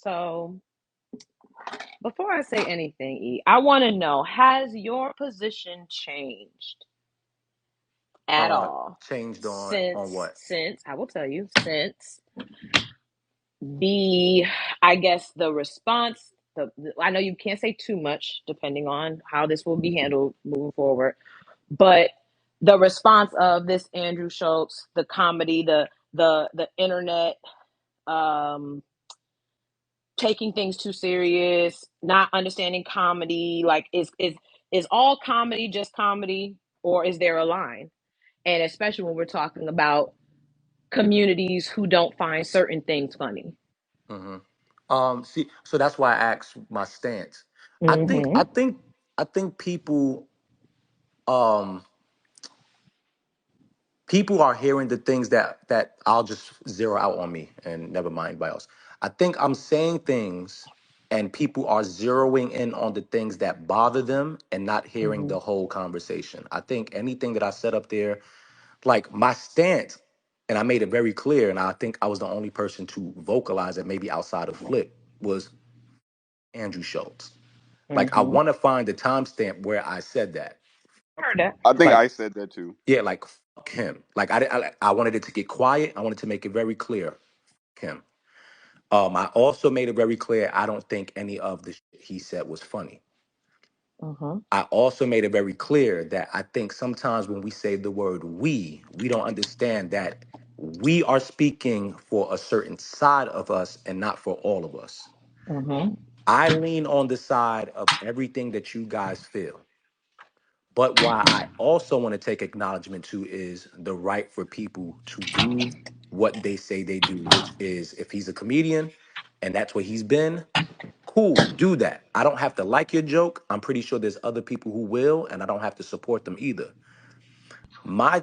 So before I say anything, I want to know, has your position changed at all Changed on since what? since I will tell you since the I guess the response I know you can't say too much depending on how this will be handled moving forward, but the response of this Andrew Schulz, the comedy, the internet, um taking things too serious, not understanding comedy, like is all comedy just comedy, or is there a line? And especially when we're talking about communities who don't find certain things funny. hmm See, so that's why I asked my stance. I think, I Mm-hmm. think, I think um, people are hearing the things that I'll just zero out on me and never mind anybody else. I think I'm saying things, and people are zeroing in on the things that bother them and not hearing Mm-hmm. the whole conversation. I think anything that I said up there, like my stance, and I made it very clear, and I think I was the only person to vocalize it, maybe outside of Flip, was Andrew Schultz. Like I Mm-hmm. want to find the timestamp where I said that. Heard that. I think Like, I said that too. yeah, like fuck him. Like I wanted it to get quiet. I wanted to make it very clear. Fuck him. I also made it very clear I don't think any of the shit he said was funny. Mm-hmm. I also made it very clear that I think sometimes when we say the word we don't understand that we are speaking for a certain side of us and not for all of us. Mm-hmm. I lean on the side of everything that you guys feel. But why I also want to take acknowledgement to is the right for people to do what they say they do, which is if he's a comedian and that's what he's been, cool, do that. I don't have to like your joke. I'm pretty sure there's other people who will, and I don't have to support them either.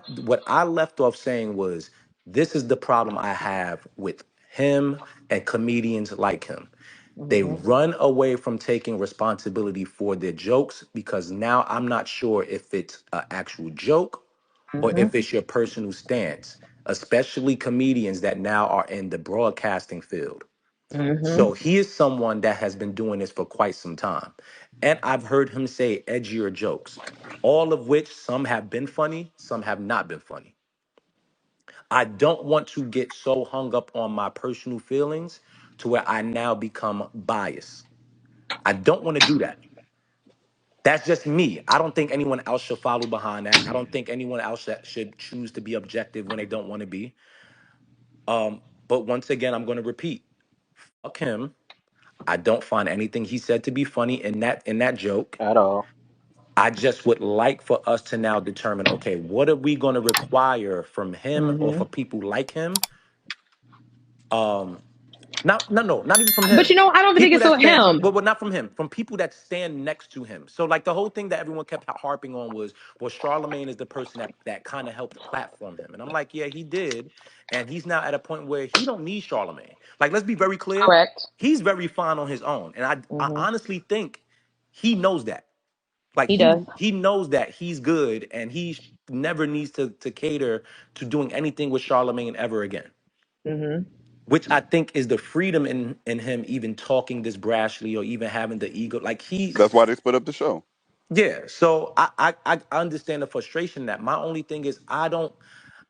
What I left off saying was this is the problem I have with him and comedians like him. They Mm-hmm. run away from taking responsibility for their jokes because now I'm not sure if it's an actual joke or Mm-hmm. if it's your personal stance, especially comedians that now are in the broadcasting field. Mm-hmm. So he is someone that has been doing this for quite some time. And I've heard him say edgier jokes, all of which some have been funny, some have not been funny. I don't want to get so hung up on my personal feelings to where I now become biased. I don't want to do that. That's just me. I don't think anyone else should follow behind that. I don't think anyone else should choose to be objective when they don't want to be. But once again, I'm going to repeat: fuck him. I don't find anything he said to be funny in that joke. At all. I just would like for us to now determine, okay, what are we going to require from him or Mm-hmm. for people like him? Um, Not no no, not even from But him. I don't think People it's that so stand him. well, not from him, from people that stand next to him. So like the whole thing that everyone kept harping on was, well, Charlemagne is the person that kind of helped platform him. And I'm like, yeah, he did. And he's now at a point where he don't need Charlemagne. Like, let's be very clear. Correct. He's very fine on his own. And I Mm-hmm. honestly think he knows that. Like He he does. he knows that he's good and he never needs to cater to doing anything with Charlemagne ever again, Mm-hmm. which I think is the freedom in him even talking this brashly or even having the ego. Like he's That's why they split up the show. yeah. So I understand the frustration. That my only thing is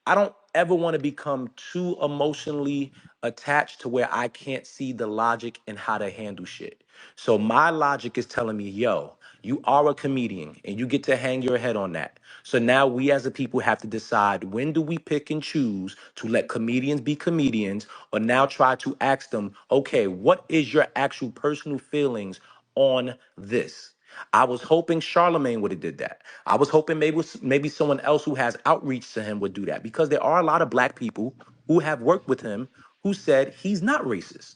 I don't ever want to become too emotionally attached to where I can't see the logic and how to handle shit. So my logic is telling me, yo, you are a comedian and you get to hang your head on that. So now we as a people have to decide when do we pick and choose to let comedians be comedians or now try to ask them, okay, what is your actual personal feelings on this? I was hoping Charlemagne would have did that. I was hoping maybe someone else who has outreach to him would do that because there are a lot of black people who have worked with him who said he's not racist.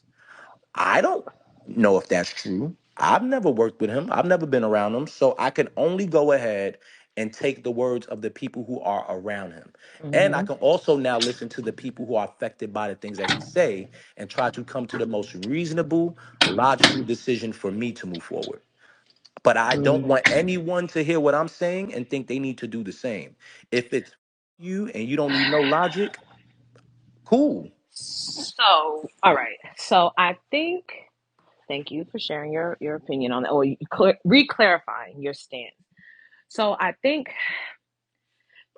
I don't know if that's true. I've never worked with him. I've never been around him, so I can only go ahead and take the words of the people who are around him. And I Mm-hmm. can also now listen to the people who are affected by the things that he say and try to come to the most reasonable, logical decision for me to move forward. But I don't Mm-hmm. want anyone to hear what I'm saying and think they need to do the same. If it's you and you don't need no logic, cool. So, all right. So I think. Thank you for sharing your opinion on that, or re-clarifying your stance. So I think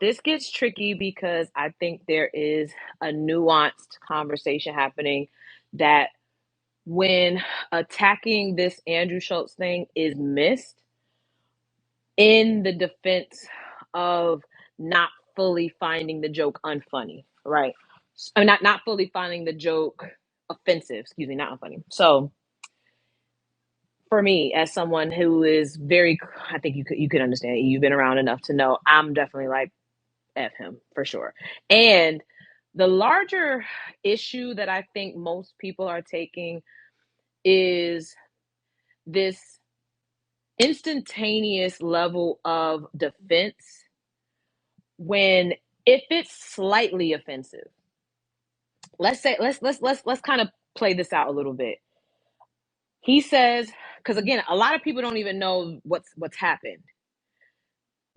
this gets tricky because I think there is a nuanced conversation happening that when attacking this Andrew Schulz thing is missed in the defense of not fully finding the joke unfunny, right? Not fully finding the joke offensive, excuse me, not unfunny. So for me, as someone who is very, I think you could understand, you've been around enough to know I'm definitely like F him for sure. And the larger issue that I think most people are taking is this instantaneous level of defense when if it's slightly offensive. Let's say let's kind of play this out a little bit. He says, because again, a lot of people don't even know what's happened.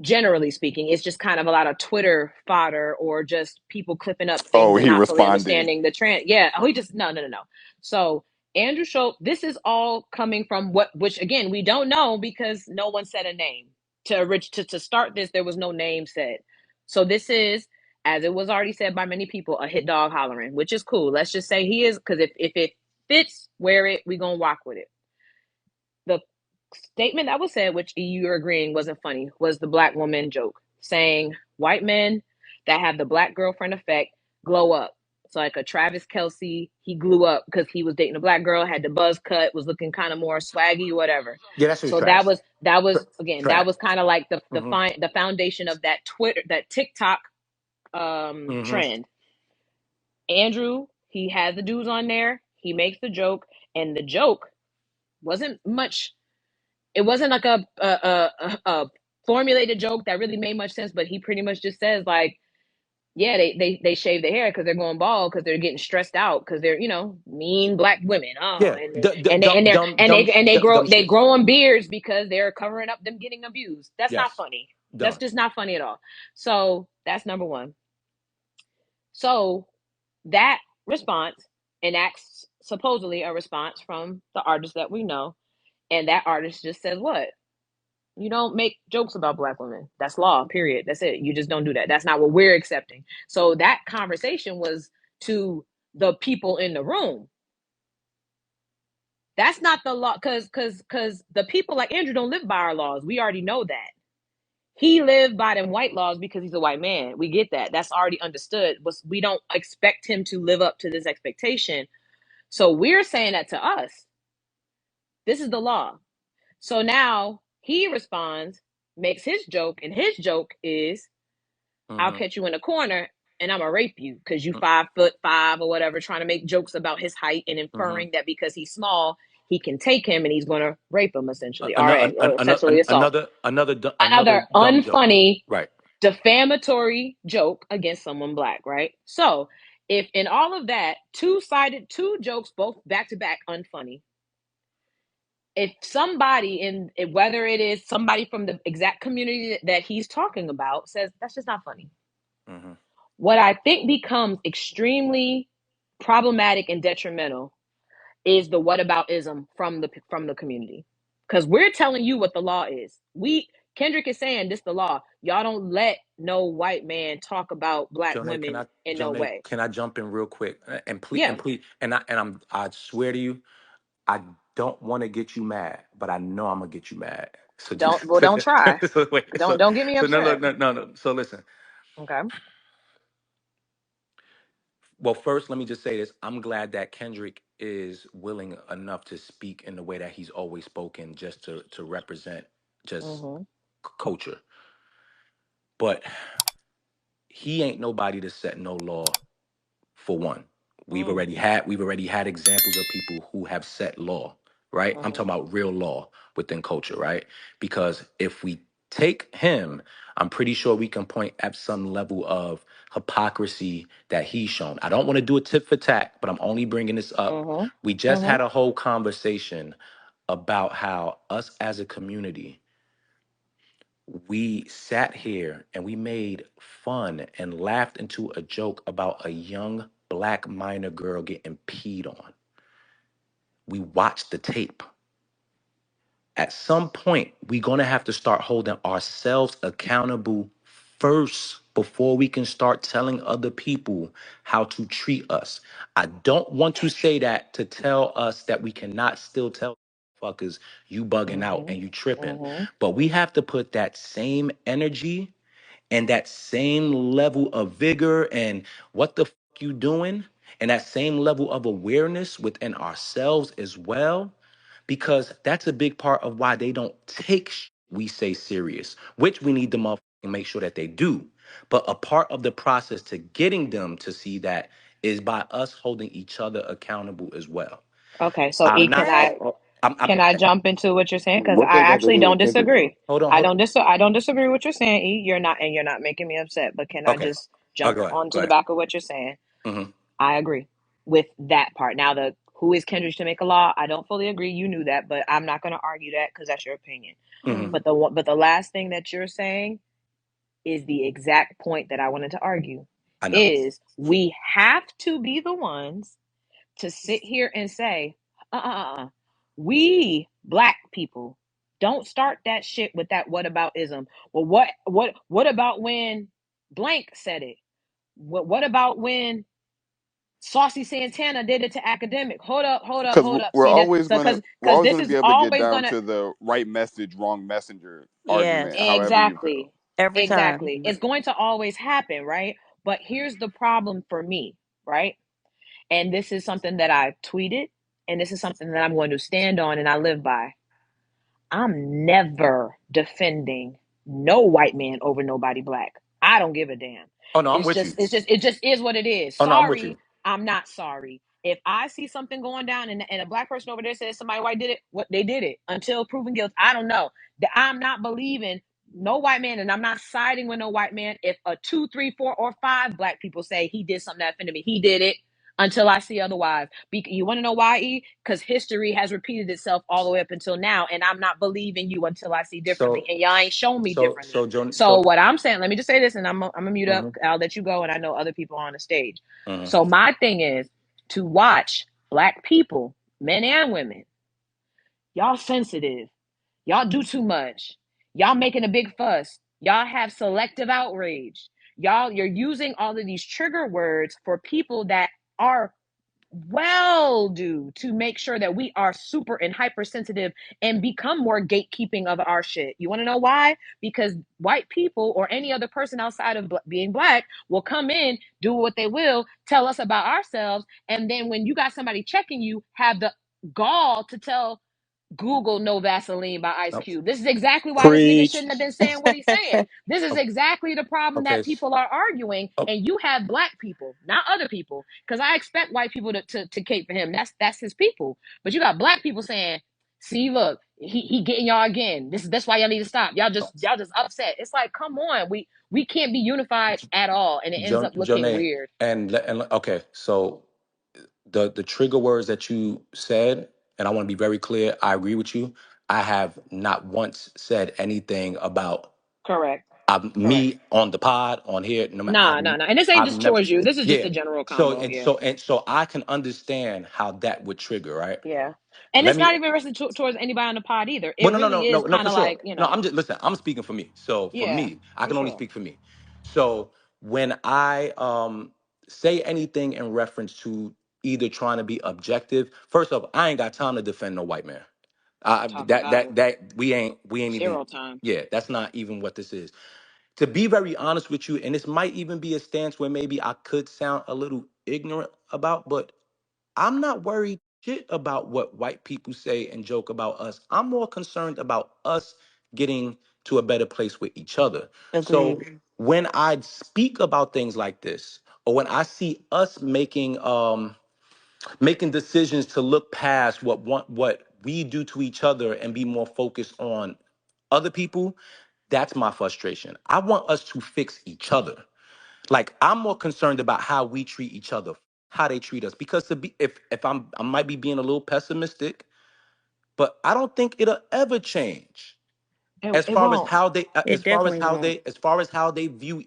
Generally speaking, it's just kind of a lot of Twitter fodder or just people clipping up things Oh, and he not fully responded. understanding the trend. Yeah. Oh, he just no. So Andrew Schultz, this is all coming from which again we don't know because no one said a name. To start this, there was no name said. So this is, as it was already said by many people, a hit dog hollering, which is cool. Let's just say he is, because if it fits, wear it, we gonna rock with it. The statement that was said, which you're agreeing wasn't funny, was the black woman joke saying white men that have the black girlfriend effect glow up. So like a Travis Kelsey, he glue up because he was dating a black girl, had the buzz cut, was looking kind of more swaggy, whatever. Yeah, that's just So trash. that was again, that Trash. was kind of like Mm-hmm. the foundation of that Twitter, that TikTok Mm-hmm. trend. Andrew, he has the dudes on there, he makes the joke, and the joke wasn't much, it wasn't like a formulated joke that really made much sense, but he pretty much just says like, yeah, they shave their hair because they're going bald because they're getting stressed out because they're mean black women. Oh, Yeah, dumb, dumb, and dumb, they dumb they shit. growing beards because they're covering up them getting abused. That's not Yes, funny. That's done. just not funny at all. So that's number one. So that response enacts supposedly a response from the artist that we know, and that artist just says what? You don't make jokes about black women. That's law, period. That's it. You just don't do that. That's not what we're accepting. So that conversation was to the people in the room. That's not the law, because the people like Andrew don't live by our laws. We already know that. He lived by them white laws because he's a white man. We get that. That's already understood. But we don't expect him to live up to this expectation. So we're saying that to us. This is the law. So now he responds, makes his joke, and his joke is, I'll Mm-hmm. catch you in the corner and I'm gonna rape you because you 5'5" or whatever, trying to make jokes about his height and Mm-hmm. inferring that because he's small, he can take him and he's gonna rape him essentially. All right, Another, sexually assault. another Another dumb joke. unfunny, Right. defamatory joke against someone black, right? So if in all of that, two jokes, both back to back, unfunny, if somebody whether it is somebody from the exact community that he's talking about says that's just not funny, Mm-hmm. what I think becomes extremely problematic and detrimental is the whataboutism from the community, because we're telling you what the law is. We Kendrick is saying this the law. Y'all don't let no white man talk about black women in no way. Can I jump in real quick? Yeah, I swear to you, I don't want to get you mad, but I know I'm gonna get you mad. So just don't try. so wait, Don't get me so no, no, upset. no, no, no. So listen. Okay. Well, first, let me just say this. I'm glad that Kendrick is willing enough to speak in the way that he's always spoken, just to represent just Mm-hmm. culture. But he ain't nobody to set no law. For one, Mm-hmm. we've already had examples of people who have set law, right? I'm Mm-hmm. talking about real law within culture, right? Because if we take him, I'm pretty sure we can point at some level of hypocrisy that he's shown. I don't want to do a tit for tat, but I'm only bringing this up. We Mm-hmm. just Mm-hmm. had a whole conversation about how us as a community, we sat here and we made fun and laughed into a joke about a young black minor girl getting peed on. We watch the tape. At some point, we're going to have to start holding ourselves accountable first before we can start telling other people how to treat us. I don't want to say that to tell us that we cannot still tell fuckers you bugging out Mm-hmm. and you tripping, Mm-hmm. but we have to put that same energy and that same level of vigor and what the fuck you doing and that same level of awareness within ourselves as well, because that's a big part of why they don't take we say serious, which we need to motherfucking make sure that they do. But a part of the process to getting them to see that is by us holding each other accountable as well. Okay, so I'm E, not. I'm can I jump into what you're saying? Because what I goes on actually don't into disagree. hold on. Hold, I don't disagree with what you're saying, E. You're not, and you're not making me upset. But can I okay. just Oh, jump go ahead. Go onto the ahead. back of what you're saying? Hmm. I agree with that part. Now, the who is Kendrick to make a law? I don't fully agree. You knew that, but I'm not going to argue that because that's your opinion. Hmm. But the last thing that you're saying is the exact point that I wanted to argue. I know. Is we have to be the ones to sit here and say, we black people don't start that shit with that what about ism. Well, what about when blank said it? What about when Saucy Santana did it to academic? Because Hold up. we're See this, always so gonna we're because always this gonna is be able to get always down gonna to the right message, wrong messenger argument, Yes, however you feel. exactly, every time. exactly. It's going to always happen, right? But here's the problem for me, right? And this is something that I tweeted, and this is something that I'm going to stand on and I live by. I'm never defending no white man over nobody black. I don't give a damn. Oh no, I'm with you. It just is what it is. Oh no, I'm with you. Sorry, I'm not sorry. If I see something going down and a black person over there says somebody white did it, what they did it until proven guilty. I don't know. I'm not believing no white man, and I'm not siding with no white man. If a two, three, four, or five black people say he did something that offended me, he did it until I see otherwise. You want to know why, E? Because history has repeated itself all the way up until now, and I'm not believing you until I see differently, So and y'all ain't shown me so differently. so Joan. So So. what I'm saying, let me just say this, and I'm gonna mute up. Hmm. I'll let you go, and I know other people are on the stage. Hmm. So my thing is to watch black people, men and women, y'all sensitive, y'all do too much, y'all making a big fuss, y'all have selective outrage, you're using all of these trigger words for people that are well do to make sure that we are super and hypersensitive and become more gatekeeping of our shit. You want to know why? Because white people or any other person outside of being black will come in, do what they will, tell us about ourselves, and then when you got somebody checking you, have the gall to tell Google No Vaseline by Ice No. Cube. This is exactly why this nigga Preach. shouldn't have been saying what he's saying. This is exactly the problem Okay. that people are arguing. Oh, And you have black people, not other people, because I expect white people to cape for him. That's his people. But you got black people saying, see, look, he getting y'all again. That's why y'all need to stop. Y'all just upset. It's like, come on, we can't be unified at all, and it ends up looking Jonay, weird. okay. So the trigger words that you said, and I want to be very clear. I agree with you. I have not once said anything about Correct. Correct. me on the pod on here. No, Nah. And this ain't I've just never. towards you. This is just Yeah. a general So combo. and Yeah. so and so I can understand how that would trigger, right? Yeah. And Let it's me. not even directed towards anybody on the pod either. Well, It no, no, really no, is no, no, kind for of sure. like, No, I'm just listen. I'm speaking for me. So for yeah, me, I for can only sure. speak for me. So when I say anything in reference to either trying to be objective, first off, I ain't got time to defend no white man. Talk about it. That we ain't even. Zero time. Yeah, that's not even what this is. To be very honest with you, and this might even be a stance where maybe I could sound a little ignorant about, but I'm not worried shit about what white people say and joke about us. I'm more concerned about us getting to a better place with each other. So Agreed. when I speak about things like this, or when I see us making decisions to look past what we do to each other and be more focused on other people, that's my frustration. I want us to fix each other. Like I'm more concerned about how we treat each other, how they treat us. Because to be if I might be being a little pessimistic, but I don't think it'll ever change as It far as won't. how they It definitely won't. view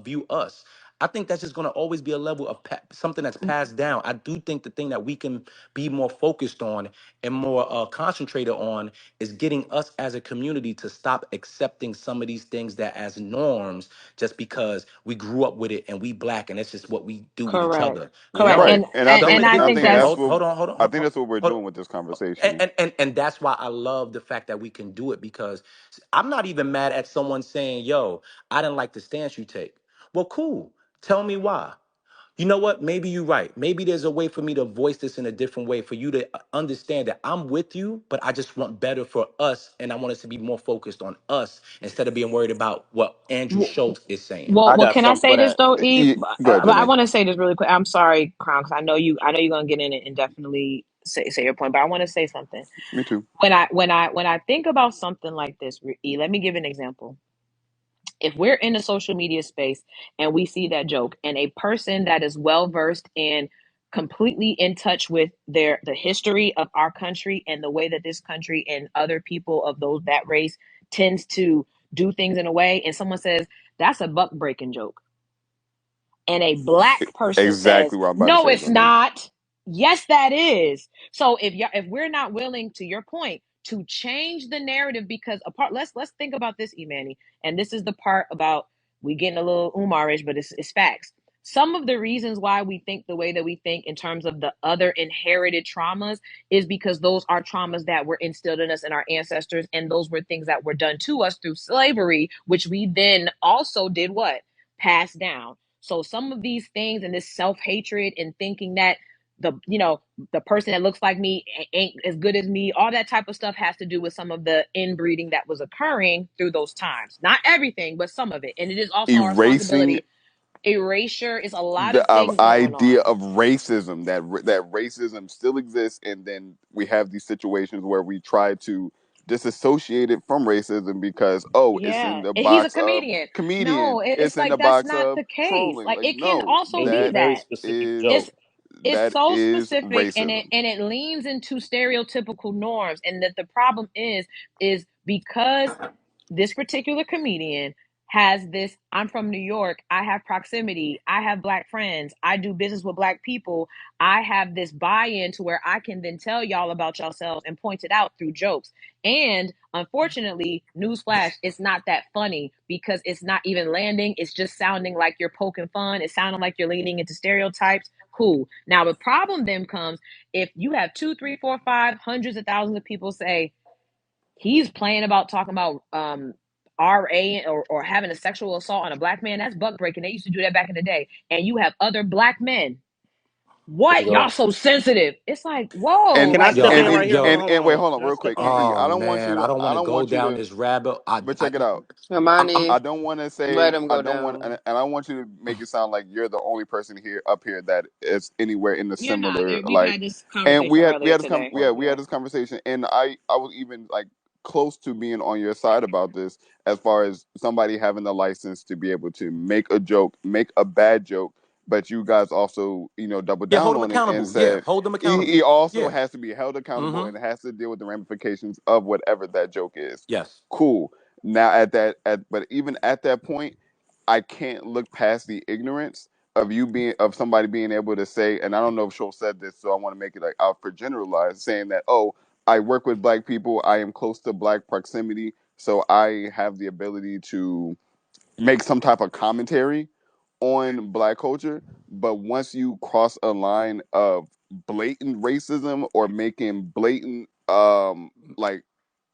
view us. I think that's just going to always be a level of something that's passed down. I do think the thing that we can be more focused on and more concentrated on is getting us as a community to stop accepting some of these things that as norms just because we grew up with it and we black and it's just what we do with each Correct. other. You Correct. know, Right. And And I and, some think and of I and I think think it. that's that's what I think that's what we're Hold, doing with this and, conversation. and that's why I love the fact that we can do it because I'm not even mad at someone saying, "Yo, I didn't like the stance you take." Well, cool. Tell me why. You know what? Maybe you're right. Maybe there's a way for me to voice this in a different way for you to understand that I'm with you, but I just want better for us, and I want us to be more focused on us instead of being worried about what Andrew Schultz is saying. well, I well. got Can I something say for this that. though, Eve? Go ahead, But I Janae. want to say this really quick. I'm sorry, Crown, because I know you're gonna get in it and definitely say your point. But I want to say something. Me too. When I think about something like this, E, let me give an example. If we're in a social media space and we see that joke, and a person that is well versed and completely in touch with the history of our country and the way that this country and other people of those that race tends to do things in a way, and someone says that's a buck breaking joke, and a black person says Exactly what I'm about to no say, it's Janae. not, yes that is. So if we're not willing, to your point, to change the narrative, because apart, let's think about this, Emanny, and this is the part about, we getting a little umarish, but it's facts. Some of the reasons why we think the way that we think in terms of the other inherited traumas is because those are traumas that were instilled in us and our ancestors, and those were things that were done to us through slavery, which we then also did what, pass down. So some of these things and this self-hatred and thinking that the person that looks like me ain't as good as me, all that type of stuff has to do with some of the inbreeding that was occurring through those times. Not everything, but some of it. And it is also our Erasing responsibility. Erasure is a lot the of things going idea on. of racism, that racism still exists, and then we have these situations where we try to disassociate it from racism because, oh, it's in Yeah, the and he's a box of comedian. comedian, No, it's it's in the like that's box not of the case. trolling. Like Like, it can no, also It was a be that very that. specific is It's joke. it's that so is specific, and it racism. leans into stereotypical norms, and that the problem is because this particular comedian has this, I'm from New York, I have proximity, I have black friends, I do business with black people, I have this buy-in to where I can then tell y'all about yourselves and point it out through jokes. And unfortunately, newsflash, it's not that funny because it's not even landing. It's just sounding like you're poking fun. It's sounding like you're leaning into stereotypes. Cool. Now the problem then comes if you have two, three, four, five, hundreds of thousands of people say he's playing about talking about RA or having a sexual assault on a black man. That's buck breaking. They used to do that back in the day. And you have other black men. There you What? Y'all go. so sensitive. It's like, whoa, And Can I like step Yo, in and right and here? Hold on, yo, and, hold on, and hold wait, on. hold on, Can I real step quick, in right E. here? oh man, I don't want to go down To this rabbit. but check it out. Emanny, I don't want to let say him I go don't want, down. and I want you to make it sound like you're the only person here up here that is anywhere in the you're not. similar We've like. had this And conversation we earlier had this today. we had Yeah. this conversation, and I was even like close to being on your side about this as far as somebody having the license to be able to make a joke, make a bad joke, but you guys also double Yeah, hold down them on it and accountable. Yeah, said hold them he accountable. also Yeah. has to be held accountable Mm-hmm. and has to deal with the ramifications of whatever that joke is. Yes. Cool. Now but even at that point, I can't look past the ignorance of somebody being able to say, and I don't know if Schultz said this, so I want to make it like out for generalized, saying that, oh, I work with black people, I am close to black proximity, so I have the ability to make some type of commentary on black culture. But once you cross a line of blatant racism or making blatant like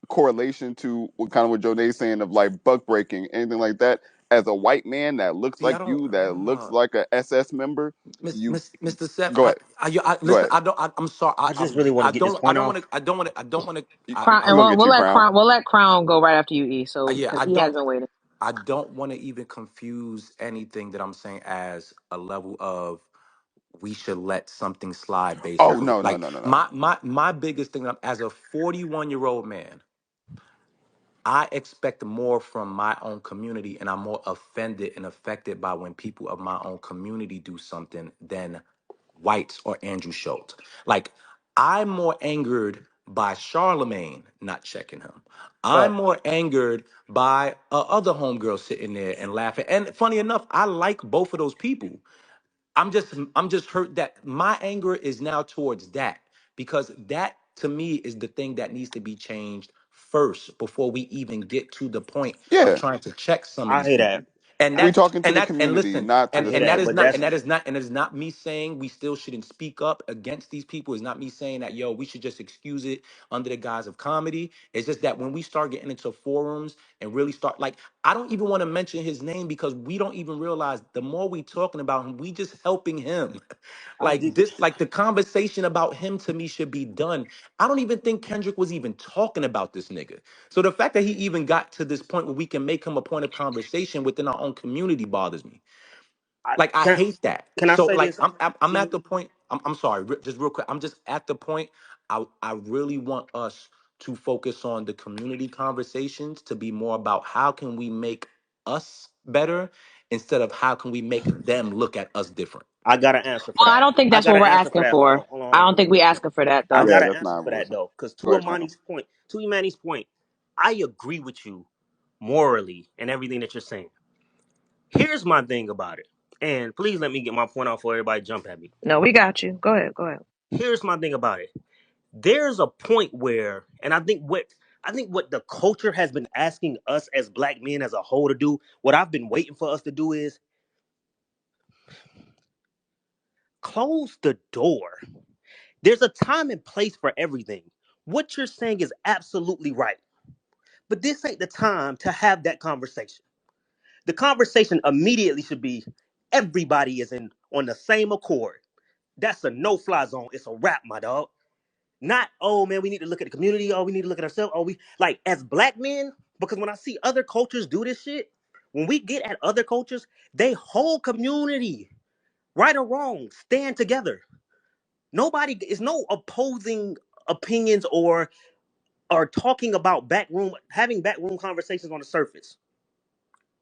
correlation to what kind of what Jonay's saying of like buck breaking, anything like that, as a white man that looks See, I like don't. you, that looks like a SS member, you Mr. Seth, go ahead, listen. go ahead. I'm sorry. I just really want to get this I point don't want off. to. I don't want to. I don't want to. Crown, We're and gonna we'll, get we'll you, let Crown. Crown go right after you, E. So Yeah. because he has been waiting. I don't want to even confuse anything that I'm saying as a level of we should let something slide Oh basically. no, no, Like no, no, no. my biggest thing as a 41-year-old man, I expect more from my own community, and I'm more offended and affected by when people of my own community do something than whites or Andrew Schultz. Like, I'm more angered by Charlamagne not checking him. I'm more angered by other homegirl sitting there and laughing. And funny enough, I like both of those people. I'm just hurt that my anger is now towards that, because that to me is the thing that needs to be changed first before we even get to the point of Yeah, trying to check some of I these hear people. that. And we that's talking to and the that and community, listen, not to I the hear and that that. is family. But not that's and that is not and it is not me saying we still shouldn't speak up against these people. It's not me saying that we should just excuse it under the guise of comedy. It's just that when we start getting into forums and really start, like, I don't even want to mention his name because we don't even realize the more we talking about him, we just helping him. I Like did. this, like the conversation about him to me should be done. I don't even think Kendrick was even talking about this nigga. So the fact that he even got to this point where we can make him a point of conversation within our own community bothers me. I, Like I can hate that. can I So say like this? I'm at King? the point. I'm sorry, just real quick. I'm just at the point. I really want us to focus on the community conversations to be more about how can we make us better instead of how can we make them look at us different. I got an answer for Well, I that. don't think I that's got what an we're answer for asking that. Hold for. on, hold on, I hold don't on. think we asking for that I though. got Yeah, an that's answer not for what we're that saying. though, because Go ahead, Crown. To Emanny's point, I agree with you morally and everything that you're saying. Here's my thing about it, and please let me get my point out before everybody jump at me. No, we got you. Go ahead. Go ahead. Here's my thing about it. There's a point where, and I think what the culture has been asking us as black men as a whole to do, what I've been waiting for us to do is close the door. There's a time and place for everything. What you're saying is absolutely right. But this ain't the time to have that conversation. The conversation immediately should be everybody is in on the same accord. That's a no-fly zone. It's a wrap, my dog. Not, oh man, we need to look at the community. Oh, we need to look at ourselves. Oh, we like as black men, because when I see other cultures do this shit, when we get at other cultures, they whole community, right or wrong, stand together. Nobody is no opposing opinions or talking about backroom, having backroom conversations on the surface.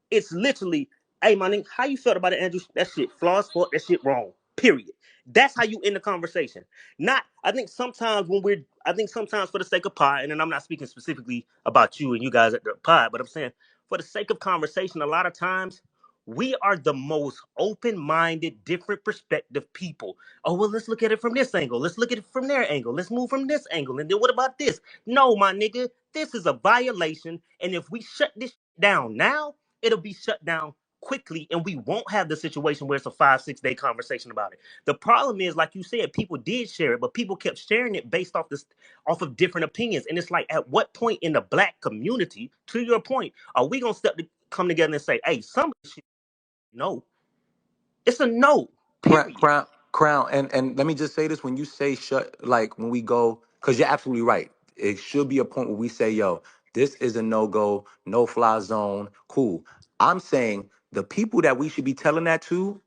It's literally, hey, my nigga, how you felt about it, Andrew? That shit flaws, fuck, that shit wrong. Period. That's how you end the conversation. Not, I think sometimes for the sake of pod, and then I'm not speaking specifically about you and you guys at the pod, but I'm saying for the sake of conversation, a lot of times we are the most open-minded, different perspective people. Oh, well, let's look at it from this angle. Let's look at it from their angle. Let's move from this angle. And then what about this? No, my nigga, this is a violation. And if we shut this down now, it'll be shut down quickly and we won't have the situation where it's a 5-6 day conversation about it. The problem is, like you said, people did share it, but people kept sharing it based off of different opinions. And it's like, at what point in the black community, to your point, are we gonna come together and say, hey, some of this shit, no, it's a no, period. Crown, and let me just say this: when you say shut, like when we go, because you're absolutely right. It should be a point where we say, "Yo, this is a no go, no fly zone." Cool. I'm saying the people that we should be telling that to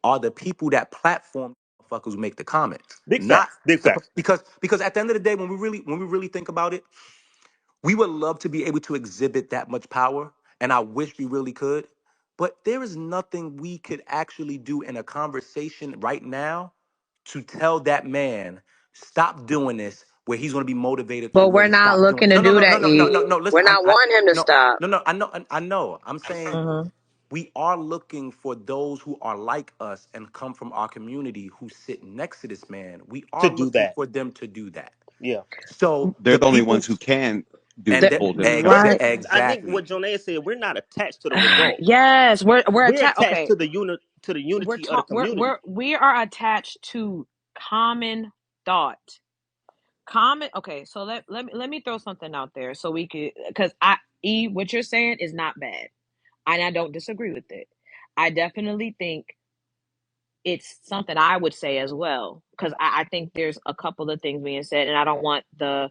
are the people that platform motherfuckers who make the comments, Big not facts, big facts. because at the end of the day, when we really think about it, we would love to be able to exhibit that much power, and I wish we really could. But there is nothing we could actually do in a conversation right now to tell that man stop doing this, where he's going to be motivated to But we're really not stop doing. looking to No, no, do no, no, that, no, no, E. no, no. We're Listen, not wanting him to no, stop. no, no. I know. I'm saying Hmm. we are looking for those who are like us and come from our community who sit next to this man. We To are do looking that. for them to do that. Yeah. So They're the the only ones people who can do and The, the, hold him right. accountable. I think what exactly. Jonah said, we're not attached to the result. Yes, we're We're attached. attached Okay, to the we're unity of the taught. community. We are attached to common thought. Common. Okay, so let me throw something out there so we could, because what you're saying is not bad, and I don't disagree with it. I definitely think it's something I would say as well, because I think there's a couple of things being said, and I don't want the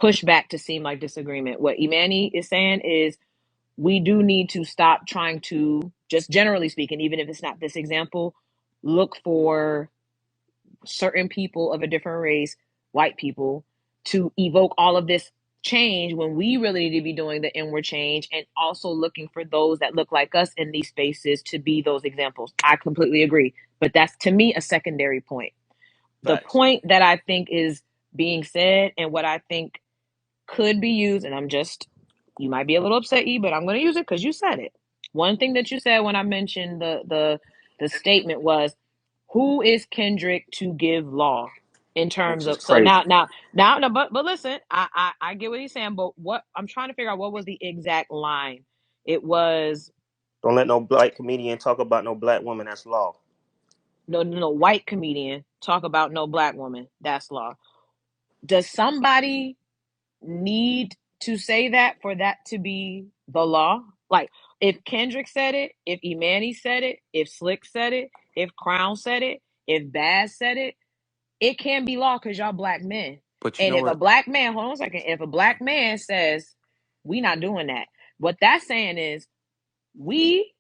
pushback to seem like disagreement. What Emanny is saying is we do need to stop trying to, just generally speaking, even if it's not this example, look for certain people of a different race, white people, to evoke all of this change when we really need to be doing the inward change, and also looking for those that look like us in these spaces to be those examples. I completely agree. But that's, to me, a secondary point. The Facts. point that I think is being said, and what I think could be used, and I'm just You might be a little upset, E, but I'm going to use it because you said it. One thing that you said when I mentioned the statement was, "Who is Kendrick to give law?" In terms Which is of, so crazy. now, no, but listen, I get what he's saying, but what I'm trying to figure out, what was the exact line? It was, Don't let no black comedian talk about no black woman. That's law. no white comedian talk about no black woman. That's law. Does somebody need to say that for that to be the law? Like, if Kendrick said it, if Emanny said it, if Slick said it, if Crown said it, if Baz said it, it can be law because y'all black men. But you And know if a what, black man, hold on a second, if a black man says, we not doing that, what that's saying is, we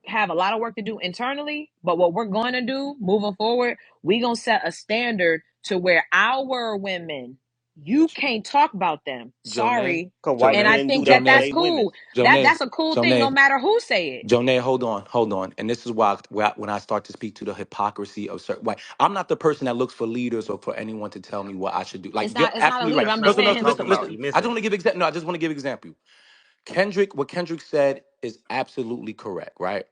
have a lot of work to do internally, but what we're going to do moving forward, we're going to set a standard to where our women, you can't talk about them. Jonay, Sorry. Cause white And Jonay, I men do think that that to that's Jonay, their women. cool. Jonay, That's a cool thing no Jonay, matter who say it. Jonay, hold on. And this is why when I start to speak to the hypocrisy of certain, white, I'm not the person that looks for leaders or for anyone to tell me what I should do. Like, you're It's not a absolutely leader, right. but I'm That's just not No, what saying we no, his listen, talking about. listen. You I just missing want it. to give example. No, I just want to give example. What Kendrick said is absolutely correct, right?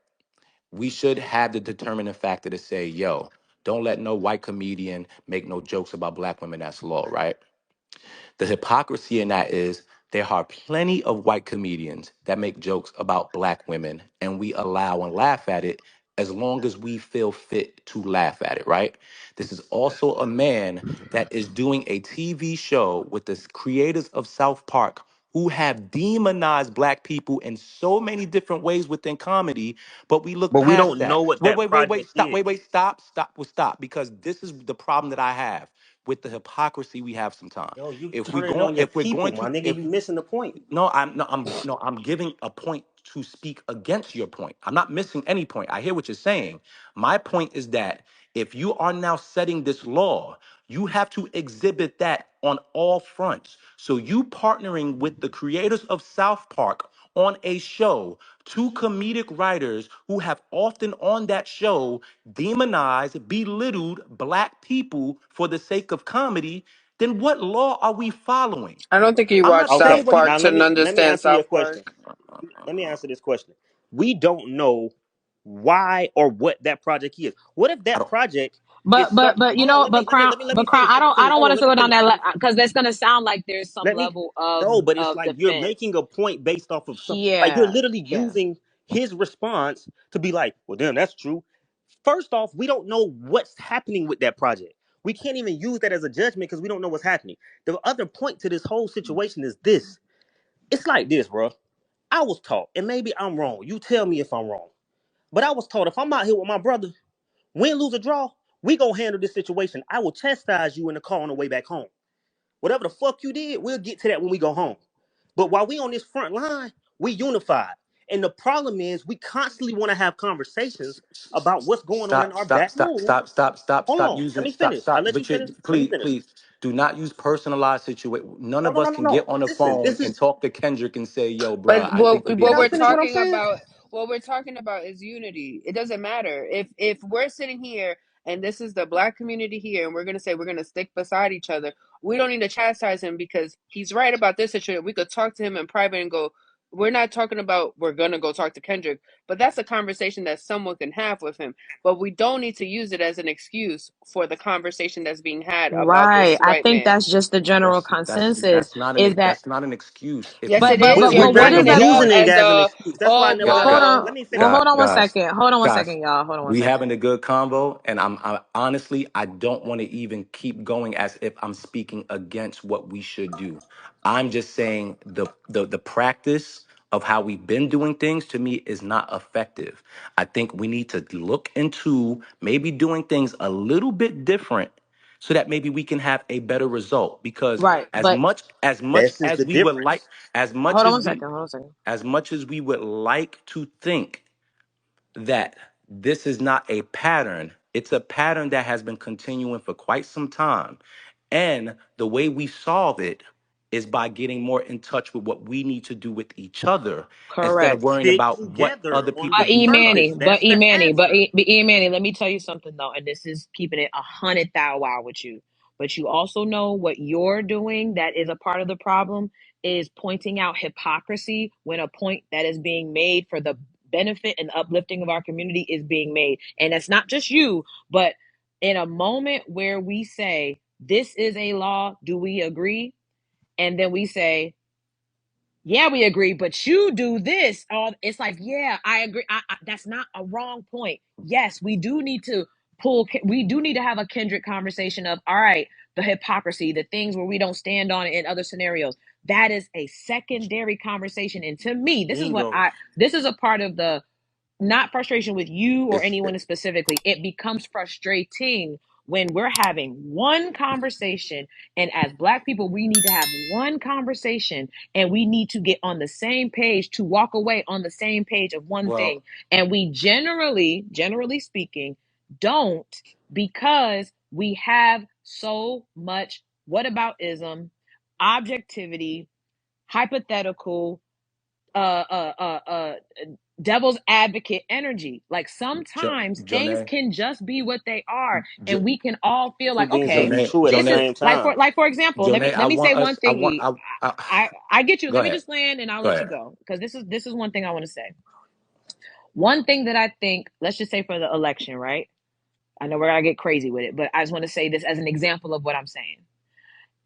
We should have the determining factor to say, yo, don't let no white comedian make no jokes about black women. That's law, right? The hypocrisy in that is there are plenty of white comedians that make jokes about black women, and we allow and laugh at it as long as we feel fit to laugh at it, right? This is also a man that is doing a TV show with the creators of South Park who have demonized black people in so many different ways within comedy, but we look But we past don't that. know what Wait, that wait, wait, wait, project stop, is. wait, stop, because this is the problem that I have with the hypocrisy we have sometimes. Yo, you If we turning going, on your if we're people, going my to, nigga. if You missing the point. I'm giving a point to speak against your point. I'm not missing any point. I hear what you're saying. My point is that if you are now setting this law, you have to exhibit that on all fronts. So you partnering with the creators of South Park on a show, two comedic writers who have often on that show demonized, belittled black people for the sake of comedy, then what law are we following? I don't think you I'm watch not saying South Okay, what he. Park now to let me understand answer your South question. Park. Let me answer this question. We don't know why or what that project is. What if I that don't. project is But some? but you Hold on, know, but Crown, let me finish. I Let me I finish. don't Hold want on, us let to me go down finish. that Let me finish. because that's gonna sound like there's some Let me level no, but it's of like you're defense. making a point based off of some. Like you're Yeah, literally yeah. using his response to be like, well, damn, that's true. First off, we don't know what's happening with that project. We can't even use that as a judgment because we don't know what's happening. The other point to this whole situation is this. It's like this, bro. I was taught, and maybe I'm wrong. You tell me if I'm wrong. But I was told if I'm out here with my brother, win, lose, or draw, we gonna handle this situation. I will chastise you in the car on the way back home. Whatever the fuck you did, we'll get to that when we go home. But while we on this front line, we unified. And the problem is we constantly want to have conversations about what's going on in Stop, our stop, back stop, room. stop, stop, stop, Hold stop on. Let using, me finish. I let you But finish. Let me please, finish. please do not use personalized situation. None No, of no, us no, no, can get no. on the Listen, phone this and is. talk to Kendrick and say, yo, bruh, But I think you're being what Can I we're finish what I'm talking hypocritical. saying? about, what we're talking about is unity. It doesn't matter if we're sitting here and this is the black community here, and we're gonna say we're gonna stick beside each other. We don't need to chastise him because he's right about this situation. We could talk to him in private and go. We're not talking about we're gonna go talk to Kendrick, but that's a conversation that someone can have with him. But we don't need to use it as an excuse for the conversation that's being had about Right. this I white think man. that's just the general consensus is that, That's not an excuse. If Yes, we it but is. if You're but we what is dragging having it that? good out Using it as as an a excuse. That's why I oh never guys, Hold said. guys, on. Let me Well, finish. hold on one guys, second. Hold on one guys, second, y'all. Hold on one we second. having a good convo, and I honestly I don't want to even keep going as if I'm speaking against what we should do. I'm just saying the practice of how we've been doing things to me is not effective. I think we need to look into maybe doing things a little bit different so that maybe we can have a better result, because Right. But as much This is as the we would like difference. as much hold on as one we second. Hold on one second. as much as we would like to think that this is not a pattern, it's a pattern that has been continuing for quite some time. And the way we solve it is by getting more in touch with what we need to do with each other instead of Correct. worrying Stick about what together other on people But the do E for Manny, purpose. us. That's the answer. But E Manny, let me tell you something though, and this is keeping it 100 thou wow with you. But you also know what you're doing that is a part of the problem is pointing out hypocrisy when a point that is being made for the benefit and uplifting of our community is being made. And it's not just you, but in a moment where we say, this is a law, do we agree? And then we say, yeah, we agree, but you do this. It's like, yeah, I agree. That's not a wrong point. Yes, we do need to have a kindred conversation of, all right, the hypocrisy, the things where we don't stand on it in other scenarios. That is a secondary conversation. And to me, Bingo. this is a part of the not frustration with you or It's anyone specifically. It becomes frustrating when we're having one conversation, and as Black people we need to have one conversation, and we need to get on the same page to walk away on the same page of one thing, well, and we generally speaking don't, because we have so much what about ism, objectivity, hypothetical, uh uh uh devil's advocate energy. Like sometimes things Jonay, can just be what they are, Jo- and we can all feel Two like, things can okay, be Jonay, true at the this is Jonay, same like time. for example, let me Jonay, I say want one us. I thing. want. I get you. Go Let me ahead. just land and I'll Go let you ahead. go, because this is one thing I want to say. One thing that I think, let's just say for the election, right? I know we're gonna get crazy with it, but I just want to say this as an example of what I'm saying.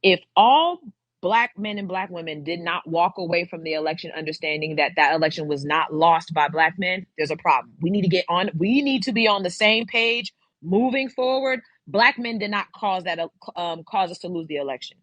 If all Black men and Black women did not walk away from the election understanding that that election was not lost by Black men, there's a problem. We need to be on the same page moving forward. Black men did not cause us to lose the election.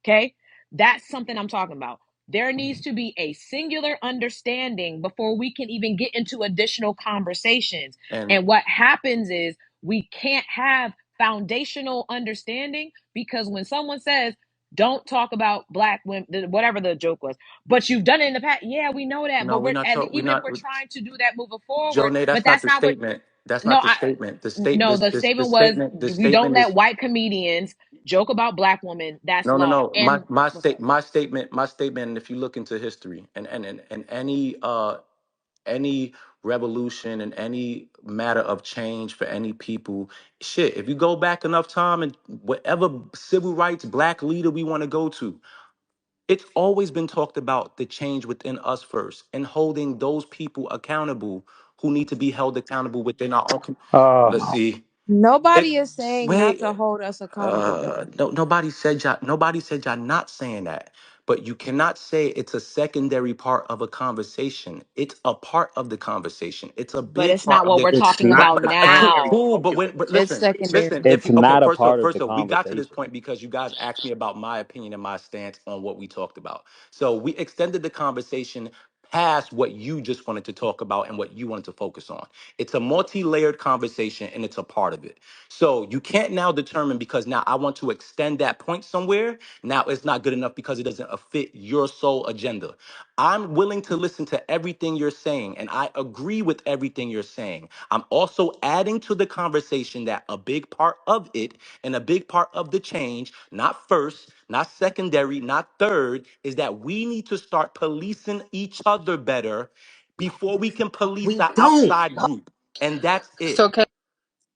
Okay, that's something I'm talking about. There needs to be a singular understanding before we can even get into additional conversations. And And what happens is we can't have foundational understanding, because when someone says, don't talk about Black women, whatever the joke was, but you've done it in the past. Yeah, we know that, no, but we're not. We're even if not. we're trying to do that moving forward, Jonay, but that's not that's the not what. statement. That's No, not the statement. The state. no, This. the This. The statement was, statement. The we don't statement let is white comedians joke about Black women. That's no, no, law. no. And My statement. My statement. And if you look into history and any revolution and any matter of change for any people, shit. If you go back enough time and whatever civil rights Black leader we want to go to, it's always been talked about the change within us first and holding those people accountable who need to be held accountable within our own. Let's see. It, Nobody is saying not wait, to hold us accountable, though. no, nobody said y'all not saying that. But you cannot say it's a secondary part of a conversation. It's a part of the conversation. It's a but big it's part not of what the. we're It's talking not about a Okay, primary now. cool. focus. But It's listen, secondary. listen. If It's you okay, not a part of the we got to this conversation. point because you guys asked me about my opinion and my stance on what we talked about. So we extended the conversation past what you just wanted to talk about and what you wanted to focus on. It's a multi-layered conversation and it's a part of it. So you can't now determine because now I want to extend that point somewhere. Now it's not good enough because it doesn't fit your sole agenda. I'm willing to listen to everything you're saying, and I agree with everything you're saying. I'm also adding to the conversation that a big part of it and a big part of the change, not first, not secondary, not third, is that we need to start policing each other better before we can police We the don't. outside group. And that's it. So can